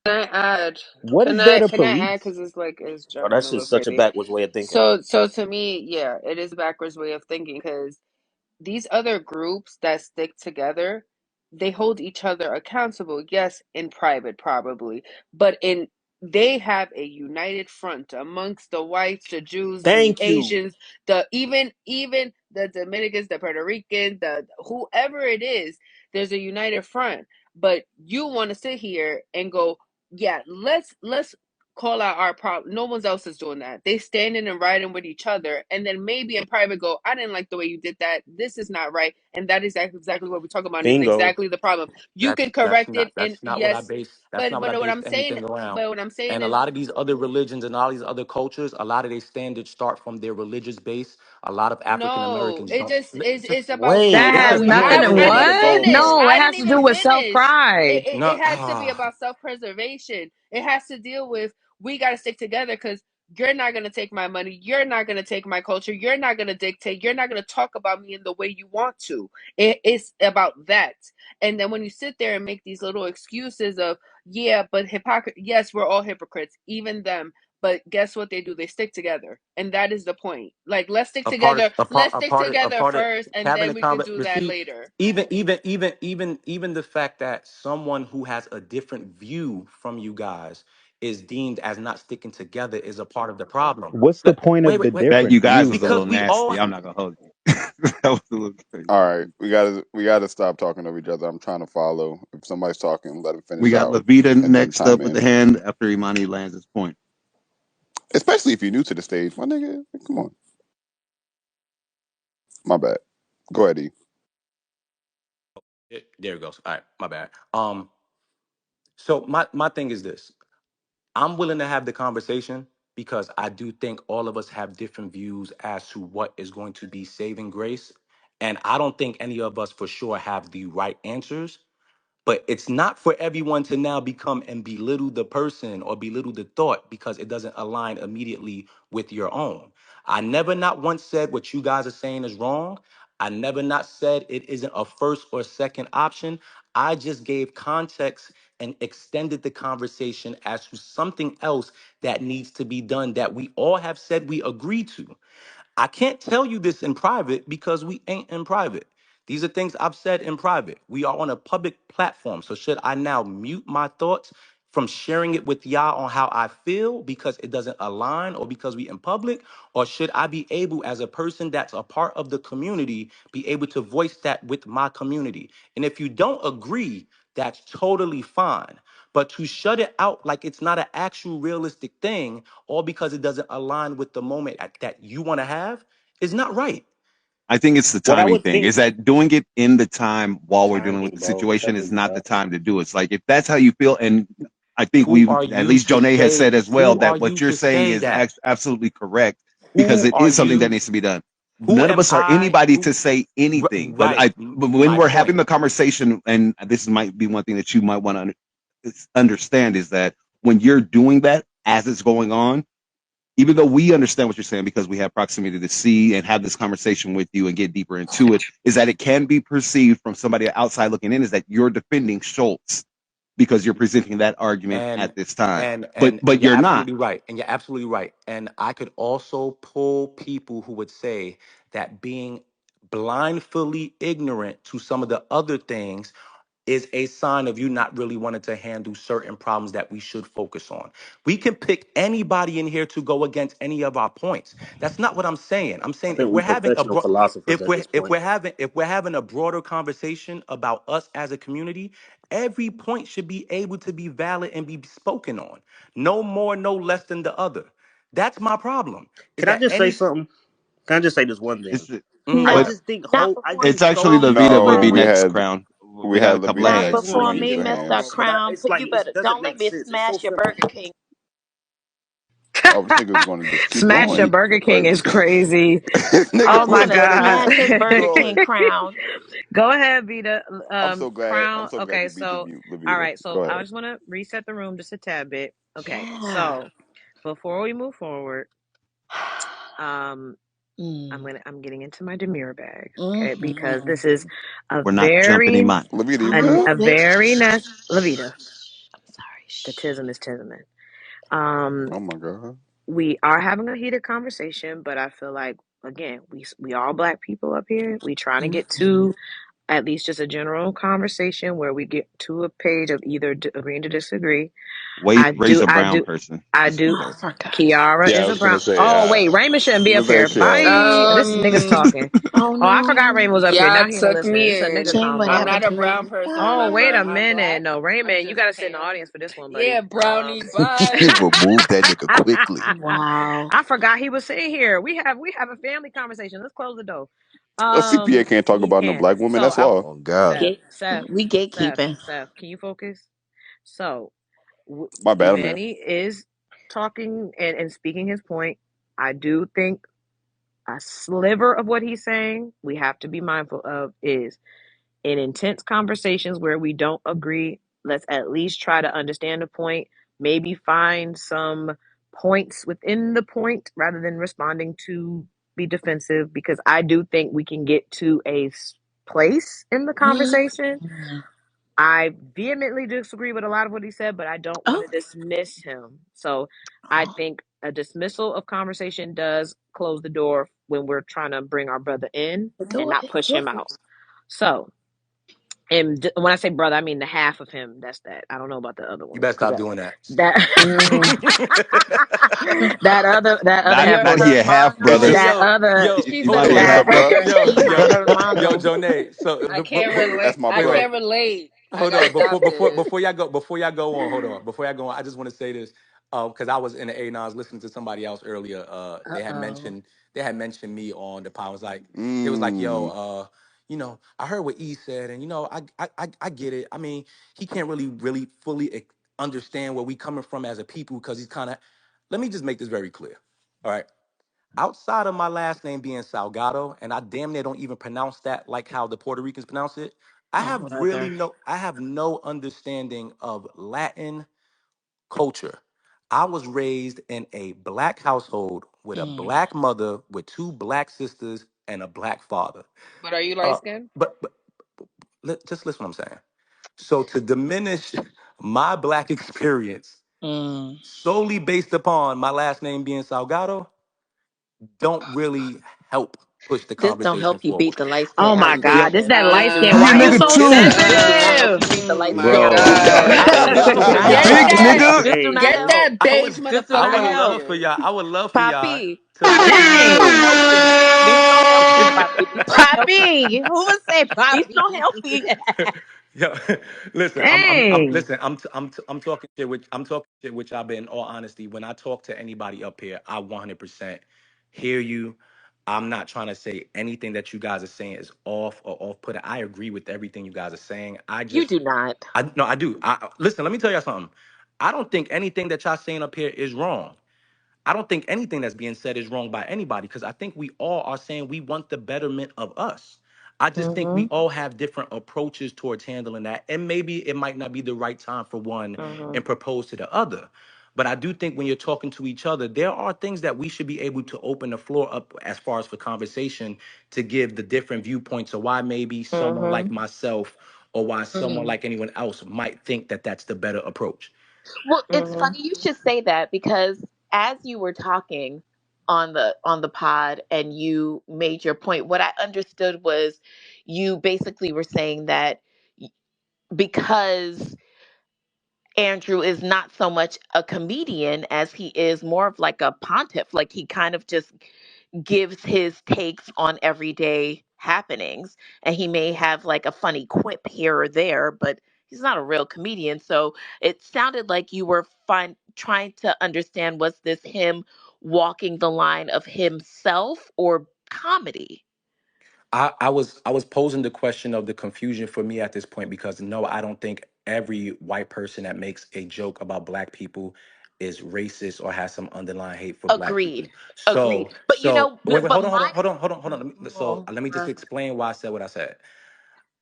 I add? What is Can there I to can I add? police? Because it's Oh, jumping that's a little just such a crazy. backwards way of thinking. So to me, yeah, it is a backwards way of thinking because these other groups that stick together, they hold each other accountable. Yes, in private probably, but in they have a united front amongst the whites, the Jews, the Thank you. Asians, the even the Dominicans, the Puerto Ricans, the whoever it is. There's a united front, but you want to sit here and go, yeah, let's call out our problem. No one else is doing that. They standing and riding with each other, and then maybe in private go, I didn't like the way you did that. This is not right, and that is exactly what we're talking about, and Bingo. exactly the problem. You can That's correct not it, and that's not what I yes, base that's not what I what base I'm saying, anything around. but what I'm saying And a is lot of these other religions and all these other cultures, a lot of their standards start from their religious base. A lot of African no. Americans It don't. just it's about Wait, That this has is self. nothing Yes, to beautiful I way didn't to what? go, finish. though. No, it I has didn't to do even with self finish. pride. It no. has to be about self preservation. It has to deal with we got to stick together because you're not going to take my money. You're not going to take my culture. You're not going to dictate. You're not going to talk about me in the way you want to. It's about that. And then when you sit there and make these little excuses of, yeah, but hypocrite, yes, we're all hypocrites, even them. But guess what they do? They stick together, and that is the point. Like, let's stick A part together. of a part Let's a stick part of a together part of first, and having then a we could conversation. do But that see, later. even the fact that someone who has a different view from you guys is deemed as not sticking together is a part of the problem. What's the point Wait, of wait, the wait, That you different guys was view a because little though? we all nasty. I'm not gonna hold you. That was a little crazy. All right, we gotta stop talking over each other. I'm trying to follow. If somebody's talking, let him We finish got out, Levita and then next chime up with the in. hand after Emanny lands his point. Especially if you're new to the stage, my nigga. Come on, my bad. Go ahead, E. there it goes. All right, my bad. So my thing is this. I'm willing to have the conversation because I do think all of us have different views as to what is going to be saving grace. And I don't think any of us for sure have the right answers. But it's not for everyone to now become and belittle the person or belittle the thought because it doesn't align immediately with your own. I never not once said what you guys are saying is wrong. I never not said it isn't a first or second option. I just gave context and extended the conversation as to something else that needs to be done that we all have said we agree to. I can't tell you this in private because we ain't in private. These are things I've said in private. We are on a public platform. So should I now mute my thoughts from sharing it with y'all on how I feel because it doesn't align or because we in public? Or should I be able, as a person that's a part of the community, be able to voice that with my community? And if you don't agree, that's totally fine. But to shut it out like it's not an actual realistic thing, all because it doesn't align with the moment that you want to have, is not right. I think it's the What I timing would thing. think Is that doing it in the time while we're dealing with timing, the bro. situation Shut is the not the fuck. time to do it. It's like if that's how you feel, and I think Who we, are at you least to Jonay has say? said as well Who are that you what you're to saying say is that? absolutely correct because Who it are is something that you? needs to be done. Who None of am us are I? anybody Who? to say anything, Right. but when My we're point. having the conversation, and this might be one thing that you might want to understand is that when you're doing that as it's going on, even though we understand what you're saying because we have proximity to see and have this conversation with you and get deeper into it, is that it can be perceived from somebody outside looking in is that you're defending Schultz because you're presenting that argument And at this time. and But and but you're you're not. absolutely right. And you're absolutely right. And I could also pull people who would say that being blindly ignorant to some of the other things is a sign of you not really wanting to handle certain problems that we should focus on. We can pick anybody in here to go against any of our points. That's not what I'm saying. I'm I saying think we professional philosophers at this point. if we're having a broader conversation about us as a community, every point should be able to be valid and be spoken on. No more, no less than the other. That's my problem. Is Can I that just say any something? Can I just say this one thing? It's go I but No, ahead. just think not I before it's think actually Schultz. Levita would No, be me. next, Crown. we They got had a couple of Levita Not hands Hold before on, raise me, their hold on, Mr. hands. because Crown. it's like You it better doesn't don't make make me sense. It's so smash your simple. Burger King. Oh, this nigga was going to just keep Smash your going. Burger King Like is crazy. this nigga Oh was my just going to keep God. Smash his Burger King going. crown. Go ahead, Vita. I'm so glad. I'm Crown. so glad Okay, you beat the so mute, all Levita. right, Go so I ahead. just want to reset the room just a tad bit. Okay, Yeah. so before we move forward, um, Mm. I'm getting into my demure bag, okay, because Mm-hmm. this is a We're not jumping very Iman. Levita, you Calm good? down, a bitch. very Shh, nice shh, Lavita. shh. I'm sorry. The Shh. tism is tisming. Um, Oh my god. we are having a heated conversation, but I feel like again, we all black people up here. We trying to get Mm-hmm. to at least just a general conversation where we get to a page of either agreeing to disagree. Wait, I raise do, a I brown do, person. I Just in do. Oh, case. for God's Kiara sakes. Yeah, I is a was gonna brown. say. Oh wait, Raymond shouldn't be up Was that here. Kiara? Bye. This nigga's talking. Oh Oh, I forgot no. Raymond was up here. Y'all Now he ain't took listening. me This is a nigga in. Shane, what I'm convo. not happened a to brown me? person, Oh, wait remember? a I'm minute. black. No, I'm Raymond, you just gotta sit in the pale. audience for this one, buddy. Yeah, brownie, bye. Remove that nigga quickly. Wow. I forgot he was sitting here. We have a family conversation. Let's close the door. A CPA can't talk He about no can't. black woman. So That's I law. Oh God. Gate. We Seth, gatekeeping. can you focus? So My bad. I'm here. Emanny is talking and speaking his point. I do think a sliver of what he's saying we have to be mindful of is in intense conversations where we don't agree, let's at least try to understand the point, maybe find some points within the point rather than responding to be defensive, because I do think we can get to a place in the conversation. Mm. I vehemently disagree with a lot of what he said, but I don't want to Okay. dismiss him. So I think a dismissal of conversation does close the door when we're trying to bring our brother in and not push him out. So, and when I say brother, I mean the half of him. That's that. I don't know about the other You one better because stop doing that. that that other Not half You're not was he a half Hermano. brother. that other She He Hold might said be a on, half that brother. the yo, hermano. Jonay. So, I can't relate. That's my I wait, wait. bro. can't relate. I Hold got on, adopted. before y'all go on, hold on. Before y'all go on, I just want to say this, because I was in the A9s listening to somebody else earlier. Uh-oh. They had mentioned me on the pod. I was like, they was like, yo, Mm. I heard what E said, and I get it. I mean, he can't really fully understand where we coming from as a people because he's kind of. Let me just make this very clear. All right. Outside of my last name being Salgado, and I damn near don't even pronounce that like how the Puerto Ricans pronounce it. Oh, brother. I have no understanding of Latin culture. I was raised in a black household with a Mm. black mother, with two black sisters, and a black father. But are you light Uh, skinned? but just listen what I'm saying. So to diminish my black experience Mm. solely based upon my last name being Salgado, don't really help push the This don't conversation help you beat forward. the light skin Oh my Yeah, God, this allegation. that light skin. he a Why are you nigga so This too, This do not help sensitive? you beat the Oh light my skin Bro. God. allegation. I would love for he Get big y'all. that. nigga. This do not Get help. that beige This do I motherfucker not would out of help. love for here. y'all. I would love for y'all Papi, to this don't Dang. help you. This don't help you, Papi. This don't help you. Poppy, who would say This Poppy? don't help you. yo. Listen, Dang. listen. I'm talking shit. I'm talking shit. Which I've been, in all honesty, when I talk to anybody up here, I 100% hear you. I'm not trying to say anything that you guys are saying is off or off put. I agree with everything you guys are saying. You do not. I no, I do. Listen. Let me tell y'all something. I don't think anything that y'all saying up here is wrong. I don't think anything that's being said is wrong by anybody because I think we all are saying we want the betterment of us. I just think we Mm-hmm. all have different approaches towards handling that. And maybe it might not be the right time for one Mm-hmm. and propose to the other. But I do think when you're talking to each other, there are things that we should be able to open the floor up as far as for conversation to give the different viewpoints of why maybe someone Mm-hmm. like myself or why someone Mhm. like anyone else might think that that's the better approach. Well, it's Mm-hmm. funny you should say that because as you were talking on the pod and you made your point, what I understood was you basically were saying that because Andrew is not so much a comedian as he is more of like a pontiff. Like he kind of just gives his takes on everyday happenings. And he may have like a funny quip here or there, but he's not a real comedian. So it sounded like you were trying to understand, was this him walking the line of himself or comedy? I was posing the question of the confusion for me at this point because no, I don't think every white person that makes a joke about black people is racist or has some underlying hate for black people. Agreed. Agreed. But you So know, wait, but hold on, hold on, my hold on, hold on, hold on. So oh, let me just brother. explain why I said what I said.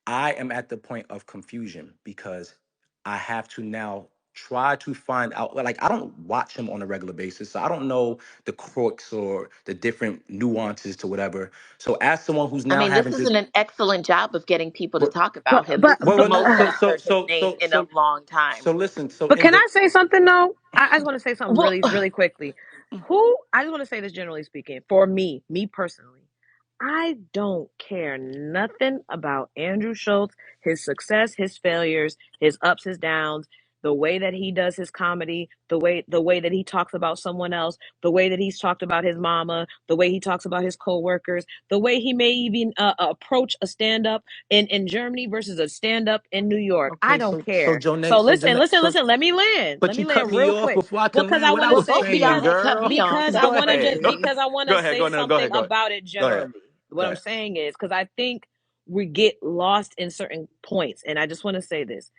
I am at the point of confusion because I have to now try to find out. Like, I don't watch him on a regular basis, so I don't know the crooks or the different nuances to whatever. So, as someone who's I now mean, this having is to, an excellent job of getting people to but, talk But about him. but This is wait, the but wait, no, most so, that I've so, heard his so, name so, in a so, long time. so, listen. So, but in can the I say something though? I just want to say something Well, really quickly. I just want to say this generally speaking. For me personally, I don't care nothing about Andrew Schultz, his success, his failures, his ups, his downs, the way that he does his comedy, the way that he talks about someone else, the way that he's talked about his mama, the way he talks about his coworkers, the way he may even approach a stand up in Germany versus a stand up in New York. I okay, don't so care. So Jonay, so, listen. Let me land. Let but me you cut land me real off quick. before I Well, can because land I what I want to well, was say both of y'all saying, had cut girl. me off. because I Go want to ahead. Go ahead, say go no, go something ahead, about it go ahead, generally. go What I'm ahead. saying is because I think we get lost in certain points, and I just want to say this: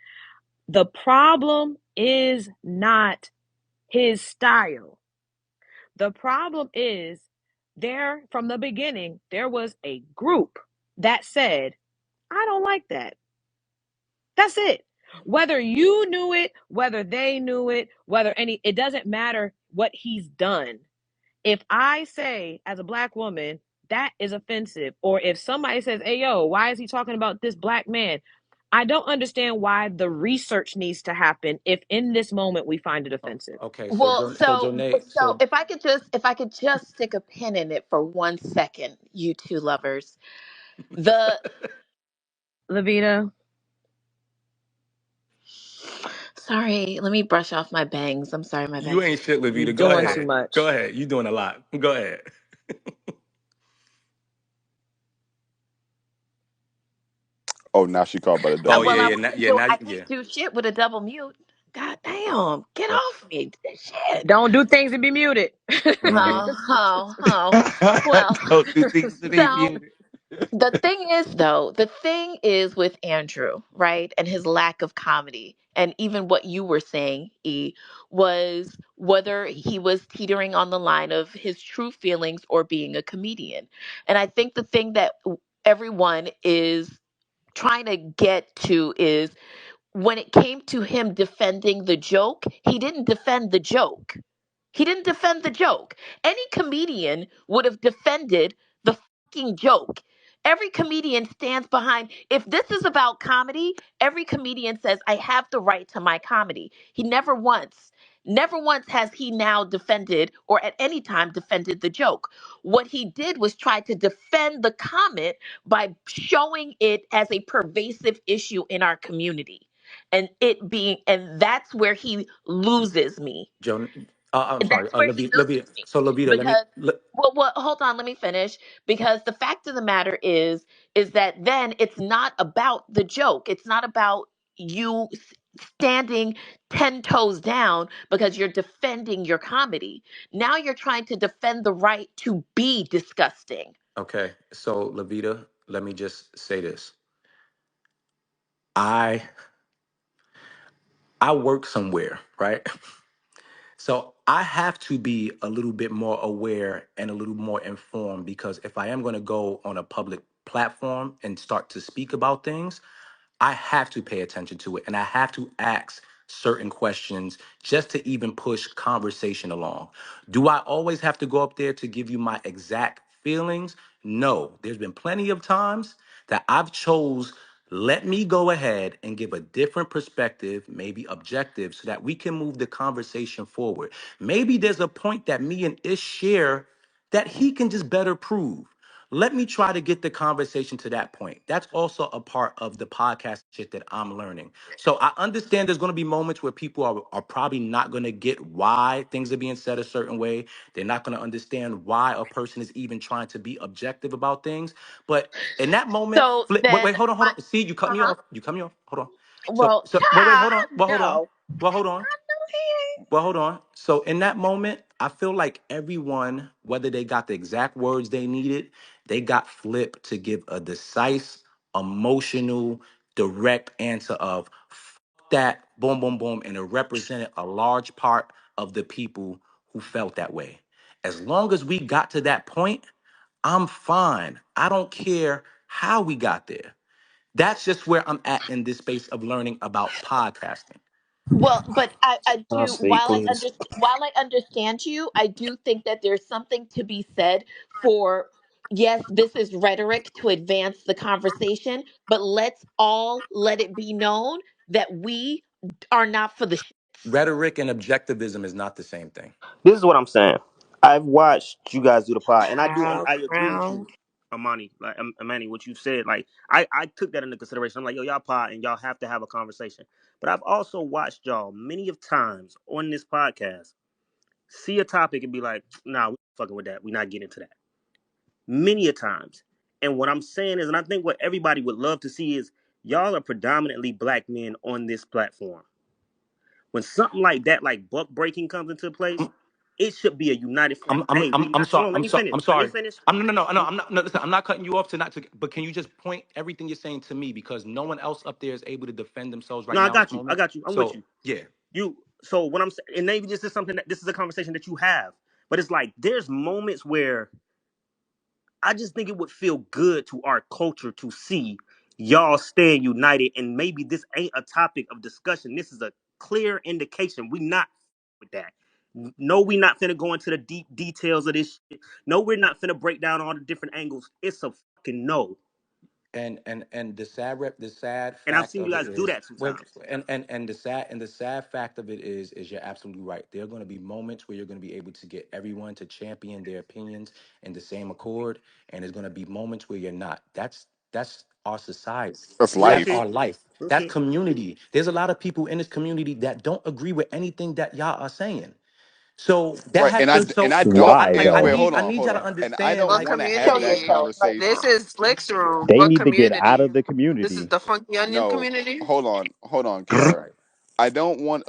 the problem is not his style. The problem is there from the beginning. There was a group that said, "I don't like that." That's it. Whether you knew it, whether they knew it, it doesn't matter what he's done. If I say as a black woman that is offensive, or if somebody says, "Hey yo, why is he talking about this black man?" I don't understand why the research needs to happen if in this moment we find it offensive. Okay, so Well, Jonay, so if I could just stick a pin in it for 1 second, you two lovers. The Levita, Sorry, let me brush off my bangs. I'm sorry, my you bangs are ain't shit, you Levita. Go doing too ahead. Go much. ahead. You doing a lot. Go ahead. Oh, now she called by the Oh double yeah, well, mute. yeah, now, I yeah. can't do shit with a double mute. God damn, get off me. Shit. Don't do things and be muted. Hmm. Well, Don't do things to be so muted. the thing is with Andrew, right? And his lack of comedy. And even what you were saying, E, was whether he was teetering on the line of his true feelings or being a comedian. And I think the thing that everyone is trying to get to is when it came to him defending the joke, he didn't defend the joke. He didn't defend the joke. Any comedian would have defended the fucking joke. Every comedian stands behind, if this is about comedy, every comedian says, I have the right to my comedy. He never once has he now defended or at any time defended the joke. What he did was try to defend the comment by showing it as a pervasive issue in our community. And that's where he loses me. Joan, I'm sorry, That's where he Levita. loses me So Levita, let me. because well, hold on, let me finish. Because the fact of the matter is that then it's not about the joke. It's not about you standing 10 toes down because you're defending your comedy. Now you're trying to defend the right to be disgusting. Okay, so Levita, let me just say this. I I work somewhere, right? So I have to be a little bit more aware and a little more informed because if I am going to go on a public platform and start to speak about things, I have to pay attention to it and I have to ask certain questions just to even push conversation along. Do I always have to go up there to give you my exact feelings? No. There's been plenty of times that I've chose let me go ahead and give a different perspective, maybe objective, so that we can move the conversation forward. Maybe there's a point that me and Ish share that he can just better prove. Let me try to get the conversation to that point. That's also a part of the podcast shit that I'm learning. So I understand there's going to be moments where people are probably not going to get why things are being said a certain way. They're not going to understand why a person is even trying to be objective about things. But in that moment, So wait, then hold on. See, you cut me uh-huh. off. You cut me off. Hold on. Well, Wait, child, hold on. Well, hold on. no. Well, hold on. He ain't. Well, hold on. So in that moment, I feel like everyone, whether they got the exact words they needed, they got flipped to give a decisive, emotional, direct answer of "F- that, boom, boom, boom, and it represented a large part of the people who felt that way. As long as we got to that point, I'm fine. I don't care how we got there. That's just where I'm at in this space of learning about podcasting. Well, but I Can I do speak, please? while I understand you, I do think that there's something to be said for yes, this is rhetoric to advance the conversation, but let's all let it be known that we are not for the shits. Rhetoric and objectivism is not the same thing. This is what I'm saying. I've watched you guys do the pod, and Child I agree with crown. you, Amani, like Emanny, what you said. Like I took that into consideration. I'm like, yo, y'all pod, and y'all have to have a conversation. But I've also watched y'all many of times on this podcast see a topic and be like, nah, we fucking with that. We not getting into that. Many a times. And what I'm saying is, and I think what everybody would love to see is y'all are predominantly black men on this platform. When something like that, like buck breaking, comes into place, it should be a united front. Hey, we I'm not. Hold sorry. on, let me finish. I'm Let me sorry. finish. No. I'm not. No, listen. I'm not cutting you off to not to. But can you just point everything you're saying to me because no one else up there is able to defend themselves No, right I now in this got you. I moment. got you. I'm with So you. yeah, You. So what I'm saying, and maybe this is something that this is a conversation that you have, but it's like there's moments where I just think it would feel good to our culture to see y'all staying united, and maybe this ain't a topic of discussion. This is a clear indication we not with that. No, we not finna go into the deep details of this shit. No, we're not finna break down all the different angles. It's a fucking no. And the sad And I've fact seen you of it guys do is, that when sometimes. and the sad fact of it is you're absolutely right. There are going to be moments where you're going to be able to get everyone to champion their opinions in the same accord, and there's going to be moments where you're not. That's our society. That's That's life. our Bullshit. life. That's Bullshit. community. There's a lot of people in this community that don't agree with anything that y'all are saying. So that Right. has And I to. and So I so don't I Why I, and I though? wait, need I need hold y'all to on. And I understand. don't What Like, want to Show have that community? yourself. Like, conversation. This is Slick's room. they What need to get out of community? the This is community. the Funky Onion No, community. hold on, Kiara. I don't want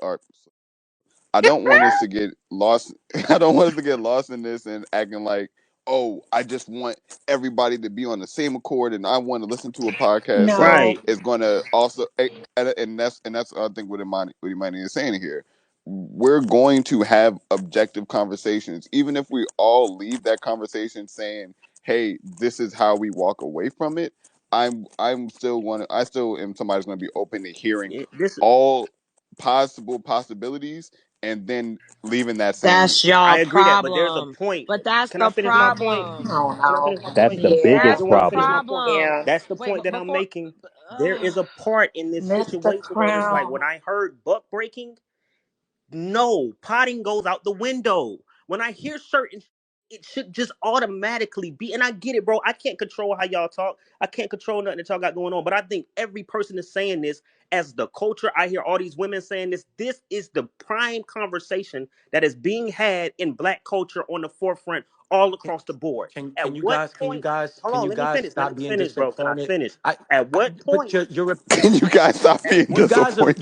I don't want us to get lost. I don't want us to get lost in this and acting like, oh, I just want everybody to be on the same accord, and I want to listen to a podcast that No. Right. is going to also, and that's I think what Imani is saying here. We're going to have objective conversations, even if we all leave that conversation saying, "Hey, this is how we walk away from it." I'm still going. I still am somebody's going to be open to hearing This all possible possibilities and then leaving that saying, That's I y'all agree that, but there's a problem. point. But that's Can I the finish my point? I problem. don't Can I know. finish my That's point? the Yeah. That's biggest Everyone the finish problem. my point. problem. Yeah. That's the Wait, point that I'm before making. There is a part in this Mr. situation where it's like when Crown. I heard buck breaking, no, potting goes out the window. When I hear certain, it should just automatically be. And I get it, bro. I can't control how y'all talk. I can't control nothing that y'all got going on. But I think every person is saying this as the culture. I hear all these women saying this. This is the prime conversation that is being had in Black culture on the forefront all can across the board. can At you what guys can you point? guys Hold can on, you let me guys finish. Let stop me being finish, bro. Can I disappointed? finish? I, At I what but point? you're "Can you guys stop At being what? disappointed?"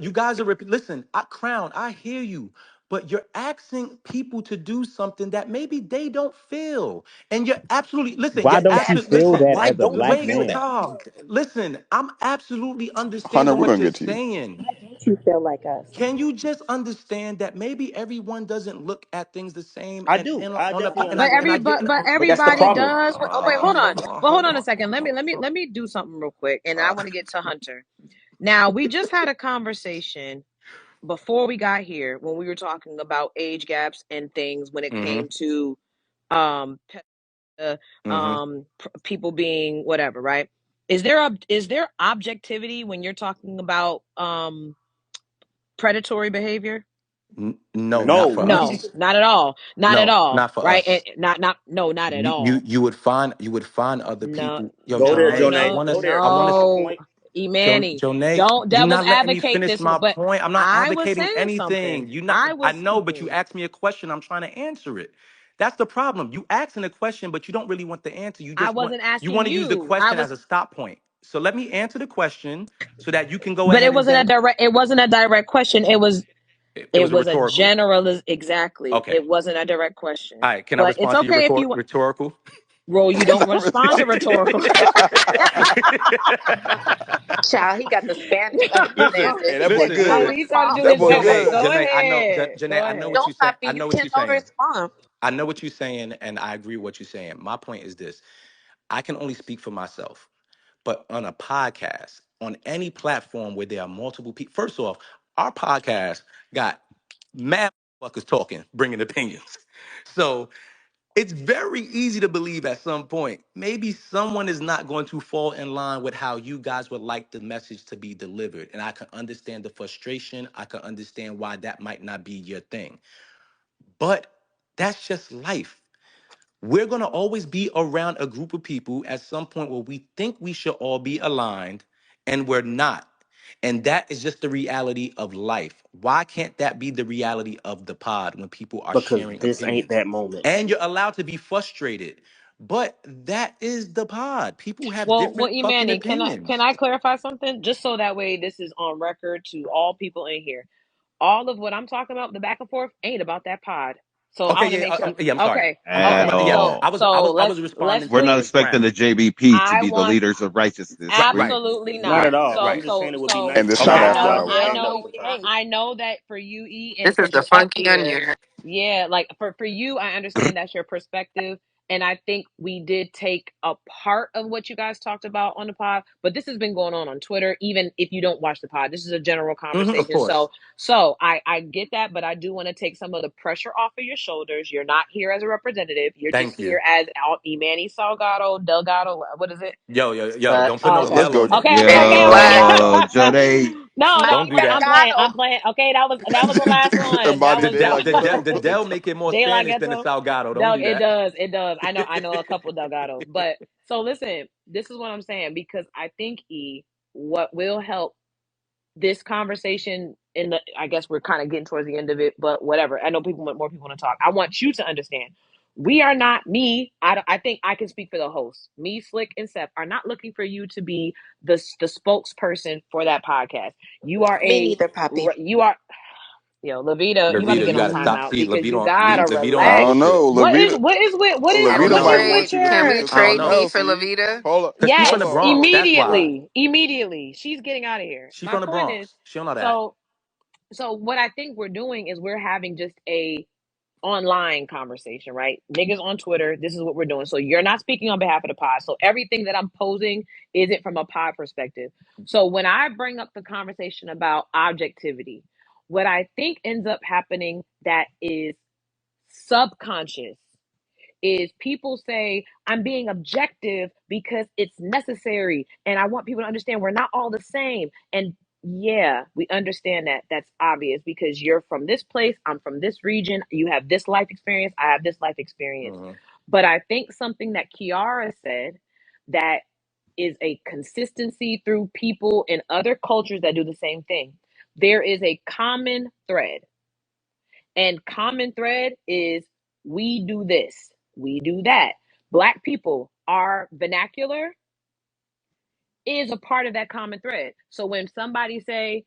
you guys are listen, Crown, I hear you, but you're asking people to do something that maybe they don't feel. And you're absolutely, listen, Why you're don't you absolutely, feel listen, that Why as a don't we black wait, feel man? that? Tom, listen, I'm absolutely Hunter, understanding we're what gonna you're get to you. saying. Why don't you feel like us? Can you just understand that maybe everyone doesn't look at things the same, I and, do. and I on the definitely and I but and every I understand. get but But that's the everybody problem. does. Oh wait, hold on. Well, hold hold on a on. second. Let me do something real quick, and I want to get to Hunter. Now, we just had a conversation before we got here when we were talking about age gaps and things when it Mm-hmm. came to um Mm-hmm. people being whatever, right? Is there objectivity when you're talking about predatory behavior? No, not for No. No, us. not at all. Not at No, all. not for Right? And us. not no, not at You all. you would find other No, people. Yo, Go there, no, Jonay, Jonay. no, Go there. I Can I wanna make a no. point? Emanny, Jonay, don't you're devil's not letting me advocate finish this, my but point. I'm not I was advocating saying something. anything. You not I I was know, but you speaking. asked me a question, I'm trying to answer it. That's the problem. You asking a question, but you don't really want the answer. You I just want wasn't you asking want to use the you. I question as was, a stop point. So let me answer the question so that you can go but ahead it and wasn't a then direct. It wasn't a direct question. it It was a was a rhetorical. general. Exactly. Okay. It wasn't a direct question. All right. Can I But it's respond to your okay if you rhetorical? roll. You don't Not respond to responding. rhetorical. Child, he got the Spanish listen, understanding. Hey, He that boy said, you don't Hey, good. he's trying to do respond. That his boy Jonah. good. Go Janae, I know, ahead. Go Janae, I know what ahead. you're Don't saying. stop I me. You know what you're 10 over saying. respond. I know what you're saying, and I agree with what you're saying. My point is this: I can only speak for myself, but on a podcast, on any platform where there are multiple people, first off, our podcast got mad fuckers talking, bringing opinions. So it's very easy to believe at some point maybe someone is not going to fall in line with how you guys would like the message to be delivered, and I can understand the frustration. I can understand why that might not be your thing, but that's just life. We're going to always be around a group of people at some point where we think we should all be aligned, and we're not. And that is just the reality of life. Why can't that be the reality of the pod when people are Because sharing this ain't opinions? that moment. And you're allowed to be frustrated. But that is the pod. People have Well, different fucking Imani, can opinions. I clarify something just so that way this is on record to all people in here. All of what I'm talking about, the back and forth, ain't about that pod. So I Okay, want to yeah, make sure. yeah. I'm sorry. Okay, I'm At okay. yeah. So all. so I let's was let's responding We're to not please. expecting Crown. the JBP to I be the want leaders of righteousness. Right, absolutely Not not. at all. So I'm right. just so saying it would be so nice And to the see shot Okay. I how after know y'all hours. would I end up know sometimes. I know that for you, E, and This for is the just up Funky here, Onion. yeah, like for you, I understand that's your perspective, And I think we did take a part of what you guys talked about on the pod, but this has been going on Twitter. Even if you don't watch the pod, this is a general Of conversation. course. So I get that, but I do want to take some of the pressure off of your shoulders. You're not here as a representative. You're just Thank you. here as Emanny Salgado, Delgado. What is it? Yo, But don't put Oh, no okay. Let's Dell go. on it. Okay. very Okay. black. Yo, Okay. Jade. No, Smell no, Don't you, do that. I'm Delgado. playing. Okay, that was the last one. That Imani, The was they Dell, that like the ghetto. Dell, the was Dell make it more De La Spanish than the Ghetto. Salgado. Don't Doug, do it that. does. It does. I know a couple Delgados. But so listen, this is what I'm saying because I think what will help this conversation in the I guess we're kind of getting towards the end of it, but whatever. I know people want more people to talk. I want you to understand. We are not me. I think I can speak for the host. Me, Slick, and Seth are not looking for you to be the spokesperson for that podcast. You are Me a neither, Poppy. you are Lavita, you about to Lavita, get you on gotta stop. timeout See, because Lavita you on gotta Lavita on I that relax. don't bullshit. know. Can What Lavita we what might is not with trade? want you to Can speak we your to I don't trade something know. me else. for E. Levita? Hold up, Cause she yes, from hold the on, hold Bronx. on. That's why. immediately she's getting out of here. She My from the point is Bronx. She don't know that. so so what I think we're doing is we're having just a online conversation, right? Niggas on Twitter, this is what we're doing. So you're not speaking on behalf of the pod. So everything that I'm posing isn't from a pod perspective. So when I bring up the conversation about objectivity, what I think ends up happening that is subconscious is people say I'm being objective because it's necessary and I want people to understand we're not all the same. And yeah, we understand that. That's obvious because you're from this place, I'm from this region, you have this life experience, I have this life experience. Hmm. But I think something that Kiara said that is a consistency through people in other cultures that do the same thing. There is a common thread, and common thread is we do this, we do that. Black people, our vernacular is a part of that common thread. So when somebody say,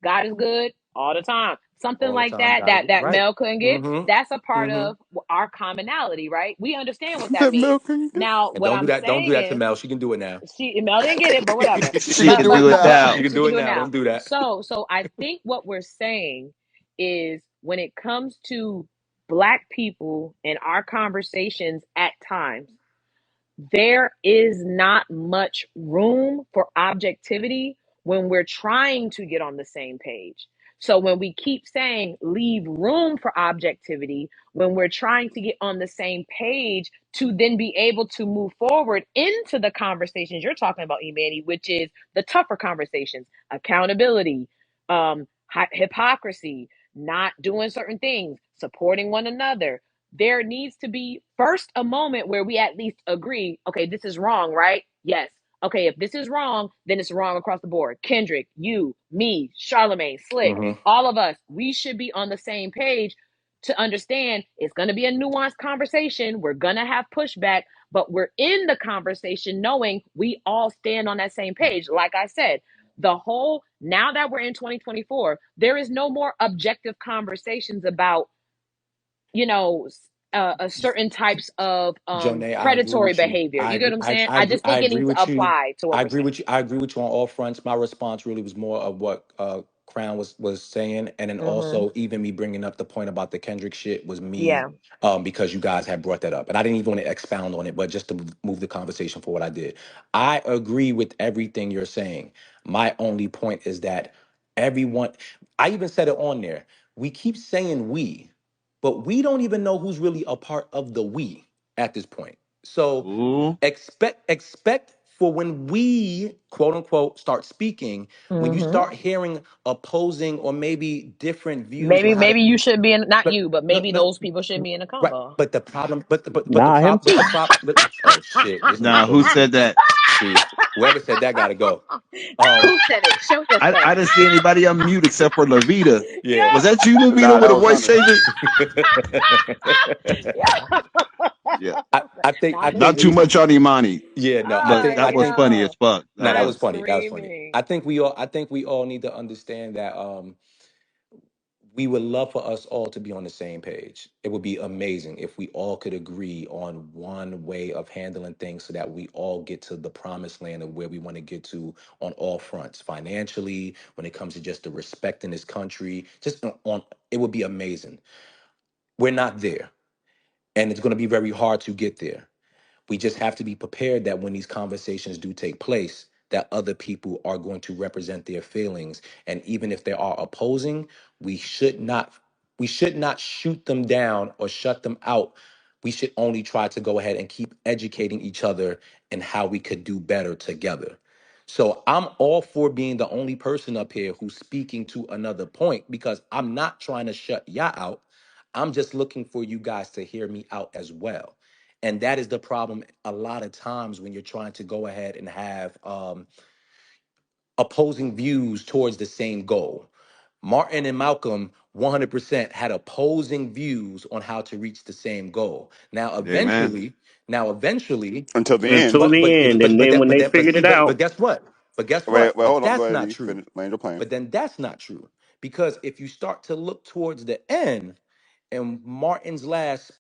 God is good all the time, something All the like time, that, guys. that Right. Mel couldn't get, that's a Mm-hmm. part Mm-hmm. of our commonality, right? We understand what that That means. milk and Now, And what don't do I'm that. Don't do saying that to is, Mel. She can do it now. Mel didn't get it, but whatever. she She can But can do but it do it but now. now. She can she do can it do it now. now. Don't do that. So I think what we're saying is when it comes to Black people in our conversations at times, there is not much room for objectivity when we're trying to get on the same page. So when we keep saying leave room for objectivity, when we're trying to get on the same page to then be able to move forward into the conversations you're talking about, Emanny, which is the tougher conversations, accountability, hypocrisy, not doing certain things, supporting one another, there needs to be first a moment where we at least agree, okay, this is wrong, right? Yes. Okay, if this is wrong, then it's wrong across the board. Kendrick, you, me, Charlamagne, Slick, Mm-hmm. all of us, we should be on the same page to understand it's going to be a nuanced conversation. We're going to have pushback, but we're in the conversation knowing we all stand on that same page. Like I said, now that we're in 2024, there is no more objective conversations about you know, certain types of Jonay, I agree predatory with you. behavior. You get what I'm saying? I I agree. just I think it agree needs to with you. apply to what I we're agree saying. with you. I agree with you on all fronts. My response really was more of what Crown was saying, and then Mm-hmm. also even me bringing up the point about the Kendrick shit was me Yeah. because you guys had brought that up, and I didn't even want to expound on it, but just to move the conversation for what I did. I agree with everything you're saying. My only point is that everyone. I even said it on there. We keep saying we, but we don't even know who's really a part of the we at this point. So Ooh. expect for when we quote unquote start speaking, when you Mm-hmm. start hearing opposing or maybe different views on Maybe how to maybe you should be in not but you, but no maybe no those people should be in a right. combo. But the problem, Nah, him but too. the prop oh shit, this nigga Now, put who me said that? see whoever said that gotta go. Um Who said it? Show yourself. I didn't see anybody unmute except for Levita. yeah. Was that you, Levita, Nah, with that a was voice Hunter. changer? Yeah. Yeah. I Not Not think too we much on Imani, yeah, no, but I that was think funny as yo. fuck. no, That that was was. I'm funny. That was funny. screaming. I think we all need to understand that we would love for us all to be on the same page. It would be amazing if we all could agree on one way of handling things so that we all get to the promised land of where we want to get to on all fronts, financially, when it comes to just the respect in this country, just on it would be amazing. We're not there. And it's going to be very hard to get there. We just have to be prepared that when these conversations do take place, that other people are going to represent their feelings. And even if they are opposing, we should not we should not shoot them down or shut them out. We should only try to go ahead and keep educating each other and how we could do better together. So I'm all for being the only person up here who's speaking to another point because I'm not trying to shut y'all out. I'm just looking for you guys to hear me out as well. And that is the problem a lot of times when you're trying to go ahead and have opposing views towards the same goal. Martin and Malcolm 100% had opposing views on how to reach the same goal. Amen. Now eventually, Until the end. Until the end, and then when they figured it but out, guess what? But guess Wait, what? wait, hold on. Go That's ahead, not E. true. Finish, land your plane. But then that's not true because if you start to look towards the end, and Martin's last